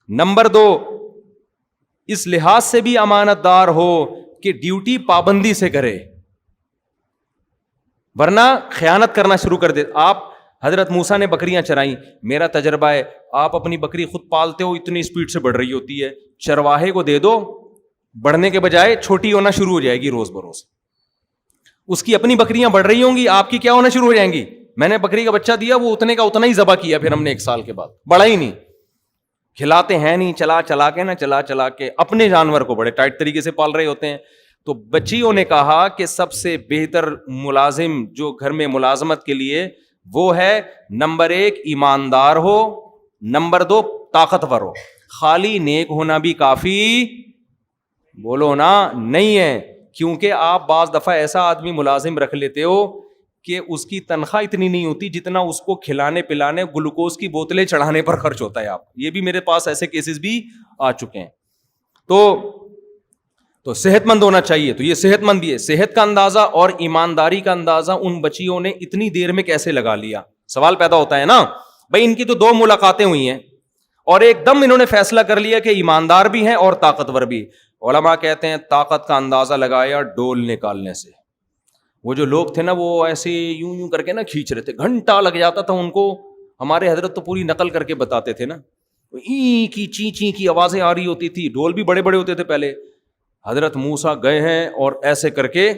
نمبر 2، اس لحاظ سے بھی امانت دار ہو کہ ڈیوٹی پابندی سے کرے، ورنہ خیانت کرنا شروع کر دے. آپ حضرت موسیٰ نے بکریاں چرائیں، میرا تجربہ ہے آپ اپنی بکری خود پالتے ہو، اتنی اسپیڈ سے بڑھ رہی ہوتی ہے، چرواہے کو دے دو، بڑھنے کے بجائے چھوٹی ہونا شروع ہو جائے گی روز بروز. اس کی اپنی بکریاں بڑھ رہی ہوں گی، آپ کی کیا ہونا شروع ہو جائیں گی. میں نے بکری کا بچہ دیا، وہ اتنے کا اتنا ہی ذبح کیا، پھر ہم نے 1 سال کے بعد بڑھا ہی نہیں. کھلاتے ہیں نہیں، چلا کے اپنے جانور کو بڑے ٹائٹ طریقے سے پال رہے ہوتے ہیں. تو بچیوں نے کہا کہ سب سے بہتر ملازم جو گھر میں ملازمت کے لیے وہ ہے نمبر 1 ایماندار ہو، نمبر 2 طاقتور ہو. خالی نیک ہونا بھی کافی بولو نا نہیں ہے، کیونکہ آپ بعض دفعہ ایسا آدمی ملازم رکھ لیتے ہو کہ اس کی تنخواہ اتنی نہیں ہوتی جتنا اس کو کھلانے پلانے گلوکوز کی بوتلیں چڑھانے پر خرچ ہوتا ہے. آپ یہ بھی میرے پاس ایسے کیسز بھی آ چکے ہیں. تو صحت مند ہونا چاہیے. تو یہ صحت مند بھی ہے. صحت کا اندازہ اور ایمانداری کا اندازہ ان بچیوں نے اتنی دیر میں کیسے لگا لیا؟ سوال پیدا ہوتا ہے نا بھائی. ان کی تو 2 ملاقاتیں ہوئی ہیں اور ایک دم انہوں نے فیصلہ کر لیا کہ ایماندار بھی ہیں اور طاقتور بھی. علماء کہتے ہیں طاقت کا اندازہ لگایا ڈول نکالنے سے. وہ جو لوگ تھے نا وہ ایسے یوں کر کے نا کھینچ رہے تھے، گھنٹہ لگ جاتا تھا ان کو. ہمارے حضرت تو پوری نقل کر کے بتاتے تھے نا، ای کی چی چی کی آوازیں آ رہی ہوتی تھی. ڈول بھی بڑے بڑے ہوتے تھے پہلے. حضرت موسیٰ گئے ہیں اور ایسے کر کے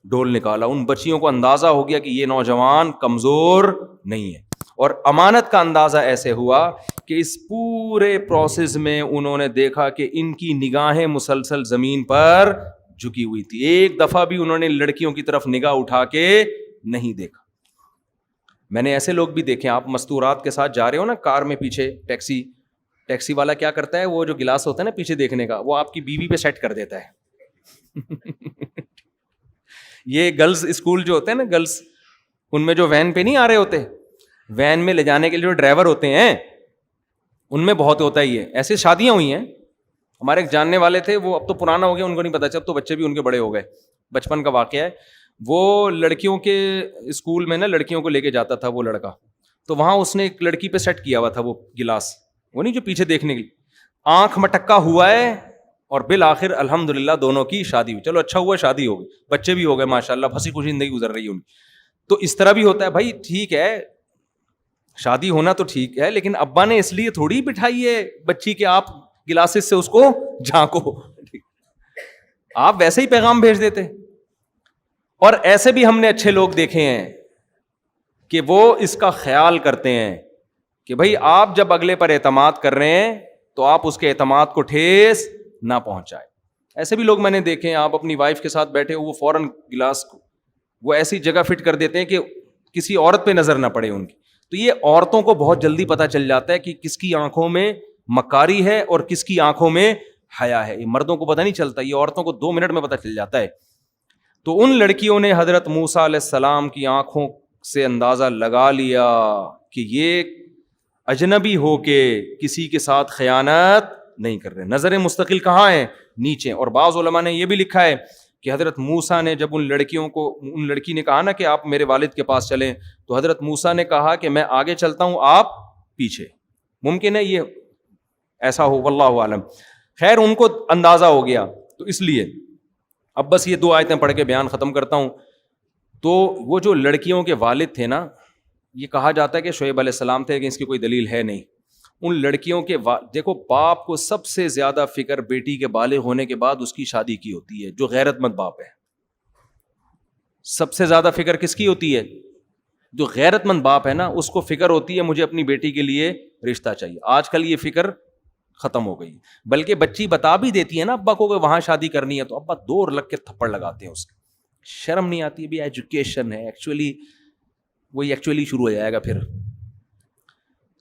ڈول نکالا. ان بچیوں کو اندازہ ہو گیا کہ یہ نوجوان کمزور نہیں ہے. اور امانت کا اندازہ ایسے ہوا کہ اس پورے پروسیس میں انہوں نے دیکھا کہ ان کی نگاہیں مسلسل زمین پر جھکی ہوئی تھی. ایک دفعہ بھی انہوں نے لڑکیوں کی طرف نگاہ اٹھا کے نہیں دیکھا. میں نے ایسے لوگ بھی دیکھے، آپ مستورات کے ساتھ جا رہے ہو نا کار میں، پیچھے ٹیکسی والا کیا کرتا ہے، وہ جو گلاس ہوتا ہے نا پیچھے دیکھنے کا، وہ آپ کی بیوی پہ سیٹ کر دیتا ہے. یہ گرلز اسکول جو ہوتے ہیں نا، گرلز ان میں جو وین پہ نہیں آ رہے ہوتے، وین میں لے جانے کے لیے جو ڈرائیور ہوتے ہیں ان میں بہت ہوتا ہی ہے. ایسے شادیاں ہوئی ہیں, ہمارے ایک جاننے والے تھے, وہ اب تو پرانا ہو گیا, ان کو نہیں پتا چل, تو بچے بھی ان کے بڑے ہو گئے, بچپن کا واقعہ ہے. وہ لڑکیوں کے اسکول میں نا لڑکیوں کو لے کے جاتا تھا وہ لڑکا, تو وہاں اس نے ایک لڑکی پہ سیٹ کیا ہوا تھا وہ گلاس, وہ نہیں جو پیچھے دیکھنے کی, آنکھ مٹکا ہوا ہے, اور بالآخر الحمدللہ دونوں کی شادی ہوئی. چلو اچھا ہوا شادی ہو گئی, بچے بھی ہو گئے ماشاء اللہ, ہنسی خوشی زندگی گزر رہی ہے ان کی. تو اس طرح بھی ہوتا ہے بھائی, ٹھیک ہے شادی ہونا تو ٹھیک ہے, لیکن ابا نے اس لیے تھوڑی بٹھائی ہے بچی کے آپ گلاسز سے اس کو جھانکو, آپ ویسے ہی پیغام بھیج دیتے. اور ایسے بھی ہم نے اچھے لوگ دیکھے ہیں کہ وہ اس کا خیال کرتے ہیں کہ بھائی آپ جب اگلے پر اعتماد کر رہے ہیں تو آپ اس کے اعتماد کو ٹھیس نہ پہنچائے. ایسے بھی لوگ میں نے دیکھے ہیں, آپ اپنی وائف کے ساتھ بیٹھے ہو, وہ فوراً گلاس کو وہ ایسی جگہ فٹ کر دیتے ہیں کہ کسی عورت پہ نظر نہ پڑے ان کی. تو یہ عورتوں کو بہت جلدی پتہ چل جاتا ہے کہ کس کی آنکھوں میں مکاری ہے اور کس کی آنکھوں میں حیا ہے. یہ مردوں کو پتہ نہیں چلتا, یہ عورتوں کو 2 منٹ میں پتہ چل جاتا ہے. تو ان لڑکیوں نے حضرت موسیٰ علیہ السلام کی آنکھوں سے اندازہ لگا لیا کہ یہ اجنبی ہو کے کسی کے ساتھ خیانت نہیں کر رہے. نظر مستقل کہاں ہے؟ نیچے. اور بعض علماء نے یہ بھی لکھا ہے کہ حضرت موسیٰ نے جب ان لڑکی نے کہا نا کہ آپ میرے والد کے پاس چلیں, تو حضرت موسیٰ نے کہا کہ میں آگے چلتا ہوں, آپ پیچھے. ممکن ہے یہ ایسا ہو, واللہ عالم. خیر ان کو اندازہ ہو گیا, تو اس لیے اب بس یہ 2 آیتیں پڑھ کے بیان ختم کرتا ہوں. تو وہ جو لڑکیوں کے والد تھے نا, یہ کہا جاتا ہے کہ شعیب علیہ السلام تھے, لیکن اس کی کوئی دلیل ہے نہیں. ان لڑکیوں کے دیکھو, باپ کو سب سے زیادہ فکر بیٹی کے بالغ ہونے کے بعد اس کی شادی کی ہوتی ہے. جو غیرت مند باپ ہے, سب سے زیادہ فکر کس کی ہوتی ہے؟ جو غیرت مند باپ ہے نا, اس کو فکر ہوتی ہے مجھے اپنی بیٹی کے لیے رشتہ چاہیے. آج کل یہ فکر ختم ہو گئی, بلکہ بچی بتا بھی دیتی ہے نا ابا کو کہ وہاں شادی کرنی ہے, تو ابا 2 لگ کے تھپڑ لگاتے ہیں اس کے. شرم نہیں آتی بھی ایجوکیشن ہے, ایکچولی شروع ہو جائے گا پھر.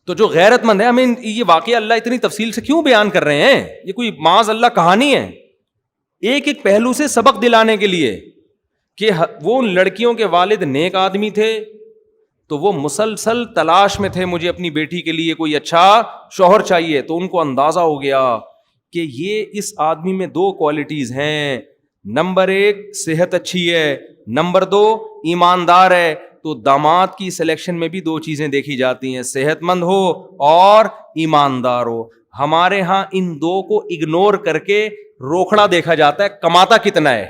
تو جو غیرت مند ہے, ہمیں یہ واقعہ اللہ اتنی تفصیل سے کیوں بیان کر رہے ہیں؟ یہ کوئی معاذ اللہ کہانی ہے, ایک ایک پہلو سے سبق دلانے کے لیے کہ وہ لڑکیوں کے والد نیک آدمی تھے, تو وہ مسلسل تلاش میں تھے مجھے اپنی بیٹی کے لیے کوئی اچھا شوہر چاہیے. تو ان کو اندازہ ہو گیا کہ یہ اس آدمی میں 2 کوالٹیز ہیں, نمبر 1 صحت اچھی ہے, نمبر 2 ایماندار ہے. تو داماد کی سلیکشن میں بھی 2 چیزیں دیکھی جاتی ہیں, صحت مند ہو اور ایماندار ہو. ہمارے ہاں ان 2 کو اگنور کر کے روکھڑا دیکھا جاتا ہے, کماتا کتنا ہے.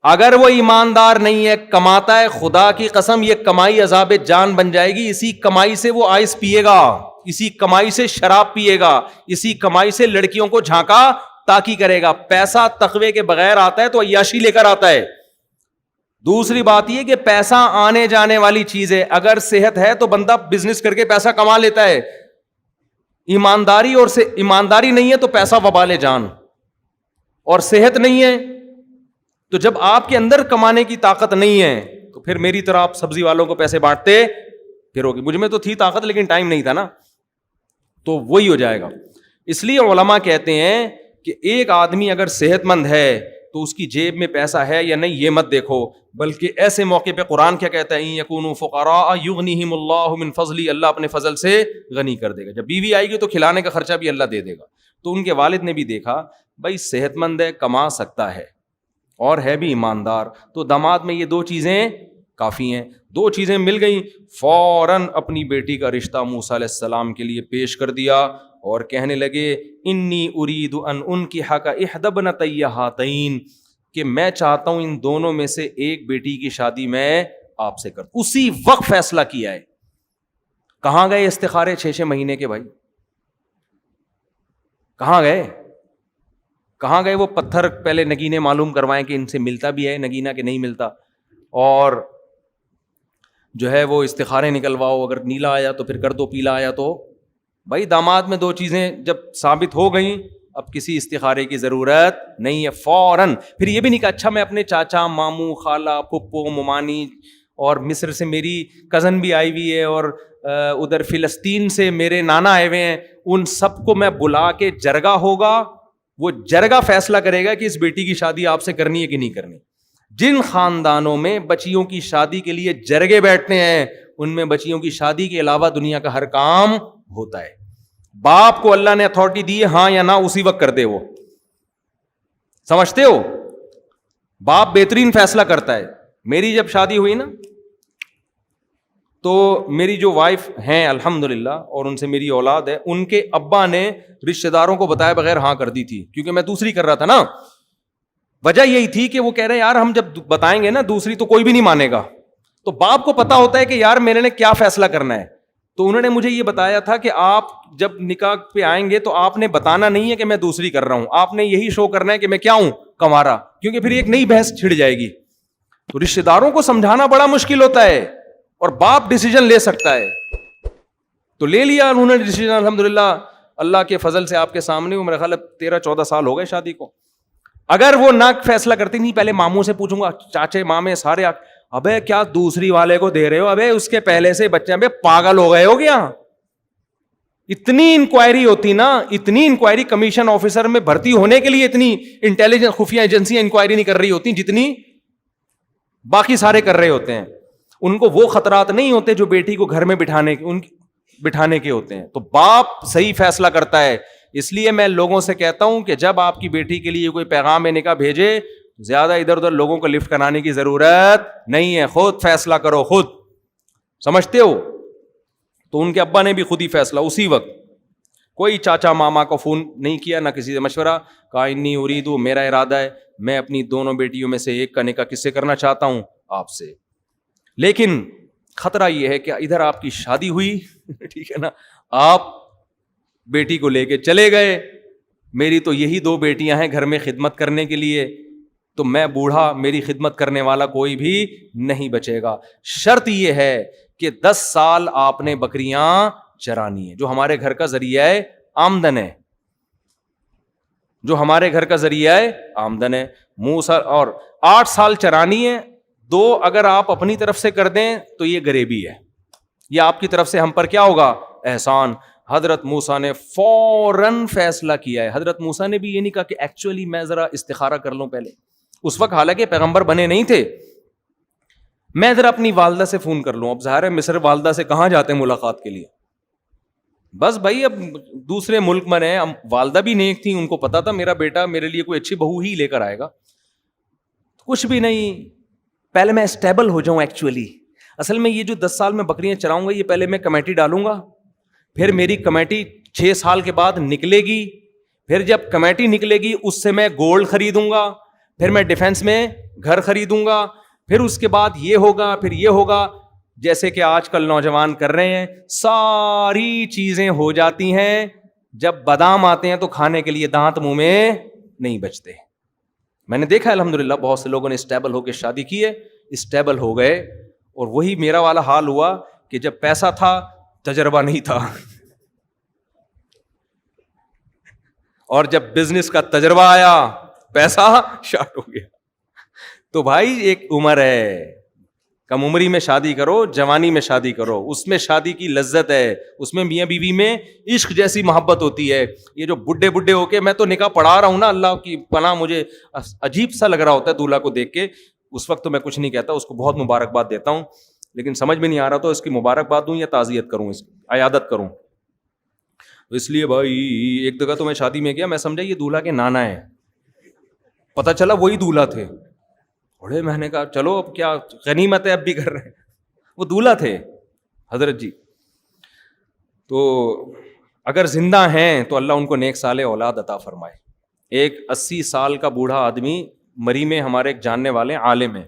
اگر وہ ایماندار نہیں ہے, کماتا ہے, خدا کی قسم یہ کمائی عذاب جان بن جائے گی. اسی کمائی سے وہ آئس پیے گا, اسی کمائی سے شراب پیے گا, اسی کمائی سے لڑکیوں کو جھانکا تاکی کرے گا. پیسہ تقوی کے بغیر آتا ہے تو عیاشی لے کر آتا ہے. دوسری بات یہ کہ پیسہ آنے جانے والی چیز ہے. اگر صحت ہے تو بندہ بزنس کر کے پیسہ کما لیتا ہے, ایمانداری نہیں ہے تو پیسہ وبال جان, اور صحت نہیں ہے تو جب آپ کے اندر کمانے کی طاقت نہیں ہے تو پھر میری طرح آپ سبزی والوں کو پیسے بانٹتے پھرو گے. مجھ میں تو تھی طاقت لیکن ٹائم نہیں تھا نا, تو وہی ہو جائے گا. اس لیے علماء کہتے ہیں کہ ایک آدمی اگر صحت مند ہے تو اس کی جیب میں پیسہ ہے یا نہیں یہ مت دیکھو, بلکہ ایسے موقع پہ قرآن کیا کہتا ہے, یکونوا فقراء یغنیہم اللہ من فضلہ, اللہ اپنے فضل سے غنی کر دے گا. جب بیوی آئے گی تو کھلانے کا خرچہ بھی اللہ دے دے گا. تو ان کے والد نے بھی دیکھا بھائی صحت مند ہے, کما سکتا ہے اور ہے بھی ایماندار, تو داماد میں یہ 2 چیزیں کافی ہیں. 2 چیزیں مل گئیں, فوراً اپنی بیٹی کا رشتہ موسیٰ علیہ السلام کے لیے پیش کر دیا اور کہنے لگے انی ارید ان انکحک احدی ابنتی ہاتین, کہ میں چاہتا ہوں ان دونوں میں سے ایک بیٹی کی شادی میں آپ سے کر. اسی وقت فیصلہ کیا ہے. کہاں گئے استخارے 6 مہینے کے بھائی, کہاں گئے وہ پتھر پہلے نگینے معلوم کروائیں کہ ان سے ملتا بھی ہے نگینہ کہ نہیں ملتا, اور جو ہے وہ استخارے نکلواؤ, اگر نیلا آیا تو پھر کر دو, پیلا آیا تو. بھائی داماد میں 2 چیزیں جب ثابت ہو گئیں اب کسی استخارے کی ضرورت نہیں ہے, فوراً. پھر یہ بھی نہیں کہا اچھا میں اپنے چاچا, ماموں, خالہ, پھپھو, ممانی, اور مصر سے میری کزن بھی آئی ہوئی ہے, اور ادھر فلسطین سے میرے نانا آئے ہوئے ہیں, ان سب کو میں بلا کے جرگہ ہوگا, وہ جرگہ فیصلہ کرے گا کہ اس بیٹی کی شادی آپ سے کرنی ہے کہ نہیں کرنی. جن خاندانوں میں بچیوں کی شادی کے لیے جرگے بیٹھتے ہیں ان میں بچیوں کی شادی کے علاوہ دنیا کا ہر کام ہوتا ہے. باپ کو اللہ نے اتھارٹی دی ہے, ہاں یا نہ اسی وقت کر دے. وہ سمجھتے ہو, باپ بہترین فیصلہ کرتا ہے. میری جب شادی ہوئی نا تو میری جو وائف ہیں الحمدللہ اور ان سے میری اولاد ہے, ان کے ابا نے رشتہ داروں کو بتائے بغیر ہاں کر دی تھی, کیونکہ میں دوسری کر رہا تھا نا. وجہ یہی تھی کہ وہ کہہ رہے ہیں یار ہم جب بتائیں گے نا دوسری تو کوئی بھی نہیں مانے گا. تو باپ کو پتا ہوتا ہے کہ یار میرے نے کیا فیصلہ کرنا ہے. تو انہوں نے مجھے یہ بتایا تھا کہ آپ جب نکاح پہ آئیں گے تو آپ نے بتانا نہیں ہے کہ میں دوسری کر رہا ہوں, آپ نے یہی شو کرنا ہے کہ میں کیا ہوں, کنوارا, کیونکہ پھر ایک نئی بحث چھڑ جائے گی. تو رشتہ داروں کو سمجھانا بڑا مشکل ہوتا ہے اور باپ ڈیسیجن لے سکتا ہے. تو لے لیا انہوں نے ڈیسیجن الحمدللہ, اللہ کے فضل سے آپ کے سامنے. میرا خیال ہے 13-14 سال ہو گئے شادی کو. اگر وہ نہ فیصلہ کرتی نہیں, پہلے ماموں سے پوچھوں گا, چاچے مامے سارے, ابے کیا دوسری والے کو دے رہے ہو, ابے اس کے پہلے سے بچے, ابے پاگل ہو گئے ہو گیا. اتنی انکوائری ہوتی نا, اتنی انکوائری کمیشن آفیسر میں بھرتی ہونے کے لیے اتنی انٹیلیجنس خفیہ ایجنسیاں انکوائری نہیں کر رہی ہوتی جتنی باقی سارے کر رہے ہوتے ہیں. ان کو وہ خطرات نہیں ہوتے جو بیٹی کو گھر میں بٹھانے کے ہوتے ہیں. تو باپ صحیح فیصلہ کرتا ہے. اس لیے میں لوگوں سے کہتا ہوں کہ جب آپ کی بیٹی کے لیے کوئی پیغام نکاح بھیجے, زیادہ ادھر ادھر لوگوں کو لفٹ کرانے کی ضرورت نہیں ہے, خود فیصلہ کرو خود. سمجھتے ہو؟ تو ان کے ابا نے بھی خود ہی فیصلہ اسی وقت, کوئی چاچا ماما کو فون نہیں کیا, نہ کسی سے مشورہ, کہا انی اریدو, میرا ارادہ ہے میں اپنی دونوں بیٹیوں میں سے ایک کا نکاح کس سے کرنا چاہتا ہوں, آپ سے. لیکن خطرہ یہ ہے کہ ادھر آپ کی شادی ہوئی, ٹھیک ہے نا, آپ بیٹی کو لے کے چلے گئے, میری تو یہی 2 بیٹیاں ہیں گھر میں خدمت کرنے کے لیے, تو میں بوڑھا, میری خدمت کرنے والا کوئی بھی نہیں بچے گا. شرط یہ ہے کہ 10 سال آپ نے بکریاں چرانی ہے, جو ہمارے گھر کا ذریعہ آمدن ہے, جو ہمارے گھر کا ذریعہ آمدن ہے. اور 8 سال چرانی ہے. 2 اگر آپ اپنی طرف سے کر دیں تو یہ غریبی ہے, یہ آپ کی طرف سے ہم پر کیا ہوگا, احسان. حضرت موسیٰ نے فوراً فیصلہ کیا ہے. حضرت موسیٰ نے بھی یہ نہیں کہا کہ ایکچولی میں ذرا استخارہ کر لوں پہلے, اس وقت حالانکہ پیغمبر بنے نہیں تھے, میں ذرا اپنی والدہ سے فون کر لوں. اب ظاہر ہے مصر والدہ سے کہاں جاتے ہیں ملاقات کے لیے, بس بھائی اب دوسرے ملک میں رہے, والدہ بھی نیک تھی, ان کو پتا تھا میرا بیٹا میرے لیے کوئی اچھی بہو ہی لے کر آئے گا. کچھ بھی نہیں, پہلے میں اسٹیبل ہو جاؤں. ایکچولی اصل میں یہ جو 10 سال میں بکریاں چراؤں گا, یہ پہلے میں کمیٹی ڈالوں گا, پھر میری کمیٹی 6 سال کے بعد نکلے گی, پھر جب کمیٹی نکلے گی اس سے میں گولڈ خریدوں گا, پھر میں ڈیفینس میں گھر خریدوں گا, پھر اس کے بعد یہ ہوگا, پھر یہ ہوگا. جیسے کہ آج کل نوجوان کر رہے ہیں, ساری چیزیں ہو جاتی ہیں, جب بادام آتے ہیں تو کھانے کے لیے دانت منہ میں نہیں بچتے. میں نے دیکھا الحمدللہ بہت سے لوگوں نے اسٹیبل ہو کے شادی کی ہے, اسٹیبل ہو گئے, اور وہی میرا والا حال ہوا کہ جب پیسہ تھا تجربہ نہیں تھا, اور جب بزنس کا تجربہ آیا پیسہ شارٹ ہو گیا. تو بھائی ایک عمر ہے, کم عمری میں شادی کرو, جوانی میں شادی کرو, اس میں شادی کی لذت ہے, اس میں میاں بیوی میں عشق جیسی محبت ہوتی ہے. یہ جو بڈھے ہو کے, میں تو نکاح پڑھا رہا ہوں نا, اللہ کی پناہ, مجھے عجیب سا لگ رہا ہوتا ہے دولہا کو دیکھ کے. اس وقت تو میں کچھ نہیں کہتا, اس کو بہت مبارکباد دیتا ہوں, لیکن سمجھ میں نہیں آ رہا تو اس کی مبارکباد دوں یا تعزیت کروں, اس کی عیادت کروں. تو اس لیے بھائی ایک جگہ تو میں شادی میں گیا, میں سمجھا یہ دولہا کے نانا ہے, پتہ چلا وہی دولہا تھے. بڑے میں نے کہا چلو اب کیا غنیمت ہے, اب بھی کر رہے ہیں, وہ دولہا تھے حضرت جی. تو اگر زندہ ہیں تو اللہ ان کو نیک صالح اولاد عطا فرمائے. ایک 80 سال کا بوڑھا آدمی مری میں, ہمارے ایک جاننے والے عالم ہیں,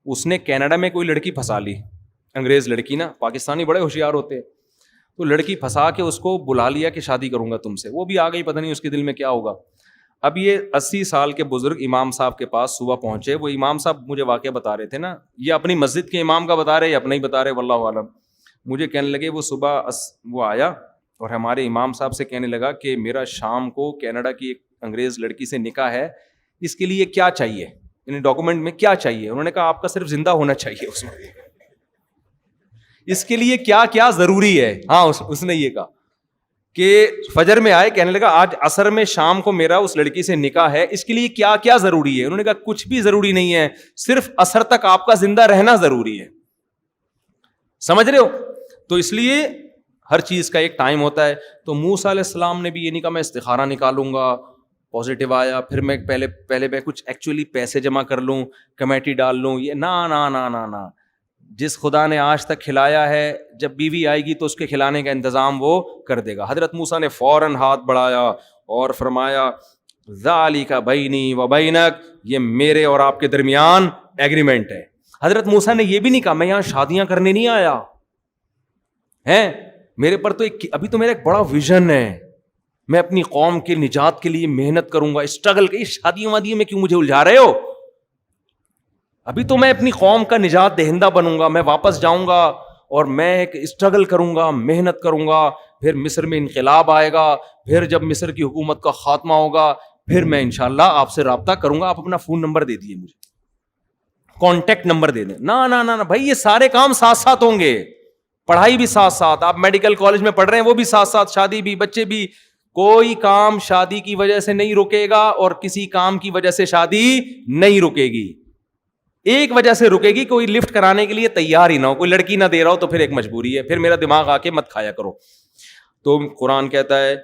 اس نے کینیڈا میں کوئی لڑکی پھنسا لی, انگریز لڑکی نا, پاکستانی بڑے ہوشیار ہوتے ہیں, تو لڑکی پھنسا کے اس کو بلا لیا کہ شادی کروں گا تم سے. وہ بھی آ گئی, پتہ نہیں اس کے دل میں کیا ہوگا. اب یہ 80 سال کے بزرگ امام صاحب کے پاس صبح پہنچے. وہ امام صاحب مجھے واقعہ بتا رہے تھے نا, یہ اپنی مسجد کے امام کا بتا رہے یا اپنا ہی بتا رہے, واللہ عالم. مجھے کہنے لگے وہ صبح وہ آیا اور ہمارے امام صاحب سے کہنے لگا کہ میرا شام کو کینیڈا کی ایک انگریز لڑکی سے نکاح ہے, اس کے لیے کیا چاہیے, یعنی ڈاکومنٹ میں کیا چاہیے. انہوں نے کہا آپ کا صرف زندہ ہونا چاہیے اس میں, اس کے لیے کیا کیا ضروری ہے. ہاں اس نے یہ کہا کہ فجر میں آئے, کہنے لگا آج عصر میں شام کو میرا اس لڑکی سے نکاح ہے, اس کے لیے کیا کیا ضروری ہے. انہوں نے کہا کچھ بھی ضروری نہیں ہے, صرف عصر تک آپ کا زندہ رہنا ضروری ہے. سمجھ رہے ہو؟ تو اس لیے ہر چیز کا ایک ٹائم ہوتا ہے. تو موسیٰ علیہ السلام نے بھی یہ نہیں کہا میں استخارہ نکالوں گا, پازیٹیو آیا پھر میں پہلے میں کچھ ایکچولی پیسے جمع کر لوں, کمیٹی ڈال لوں, یہ نا نا نا نا نا. جس خدا نے آج تک کھلایا ہے, جب بیوی آئے گی تو اس کے کھلانے کا انتظام وہ کر دے گا. حضرت موسیٰ نے فوراً ہاتھ بڑھایا اور فرمایا ذالک بینی و بینک, یہ میرے اور آپ کے درمیان ایگریمنٹ ہے. حضرت موسیٰ نے یہ بھی نہیں کہا میں یہاں شادیاں کرنے نہیں آیا ہیں, میرے پر تو ابھی تو میرا ایک بڑا ویژن ہے, میں اپنی قوم کے نجات کے لیے محنت کروں گا, اسٹرگل کی شادیوں وادیوں میں کیوں مجھے الجھا رہے ہو, ابھی تو میں اپنی قوم کا نجات دہندہ بنوں گا, میں واپس جاؤں گا اور میں ایک اسٹرگل کروں گا, محنت کروں گا, پھر مصر میں انقلاب آئے گا, پھر جب مصر کی حکومت کا خاتمہ ہوگا پھر میں انشاءاللہ آپ سے رابطہ کروں گا, آپ اپنا فون نمبر دے دیجیے مجھے, کانٹیکٹ نمبر دے دیں. نا نا نا بھائی یہ سارے کام ساتھ ساتھ ہوں گے, پڑھائی بھی ساتھ ساتھ, آپ میڈیکل کالج میں پڑھ رہے ہیں وہ بھی ساتھ ساتھ, شادی بھی, بچے بھی. کوئی کام شادی کی وجہ سے نہیں رکے گا اور کسی کام کی وجہ سے شادی نہیں رکے گی. ایک وجہ سے رکے گی, کوئی لفٹ کرانے کے لیے تیار ہی نہ ہو, کوئی لڑکی نہ دے رہا ہو تو پھر ایک مجبوری ہے, پھر میرا دماغ آ کے مت کھایا کرو. تو قرآن کہتا ہے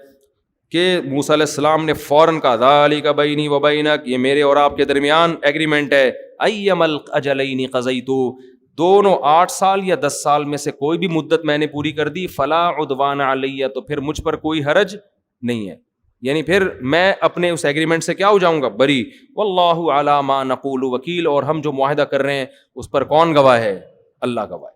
کہ موسیٰ علیہ السلام نے فوراً کہا ذالک بینی و بینک, یہ میرے اور آپ کے درمیان ایگریمنٹ ہے. ایم الاجلین قضیت, دونوں 8 سال یا 10 سال میں سے کوئی بھی مدت میں نے پوری کر دی, فلا عدوان علی, تو پھر مجھ پر کوئی حرج نہیں ہے, یعنی پھر میں اپنے اس ایگریمنٹ سے کیا ہو جاؤں گا, بری. واللہ علی ما نقول وکیل, اور ہم جو معاہدہ کر رہے ہیں اس پر کون گواہ ہے, اللہ گواہ ہے.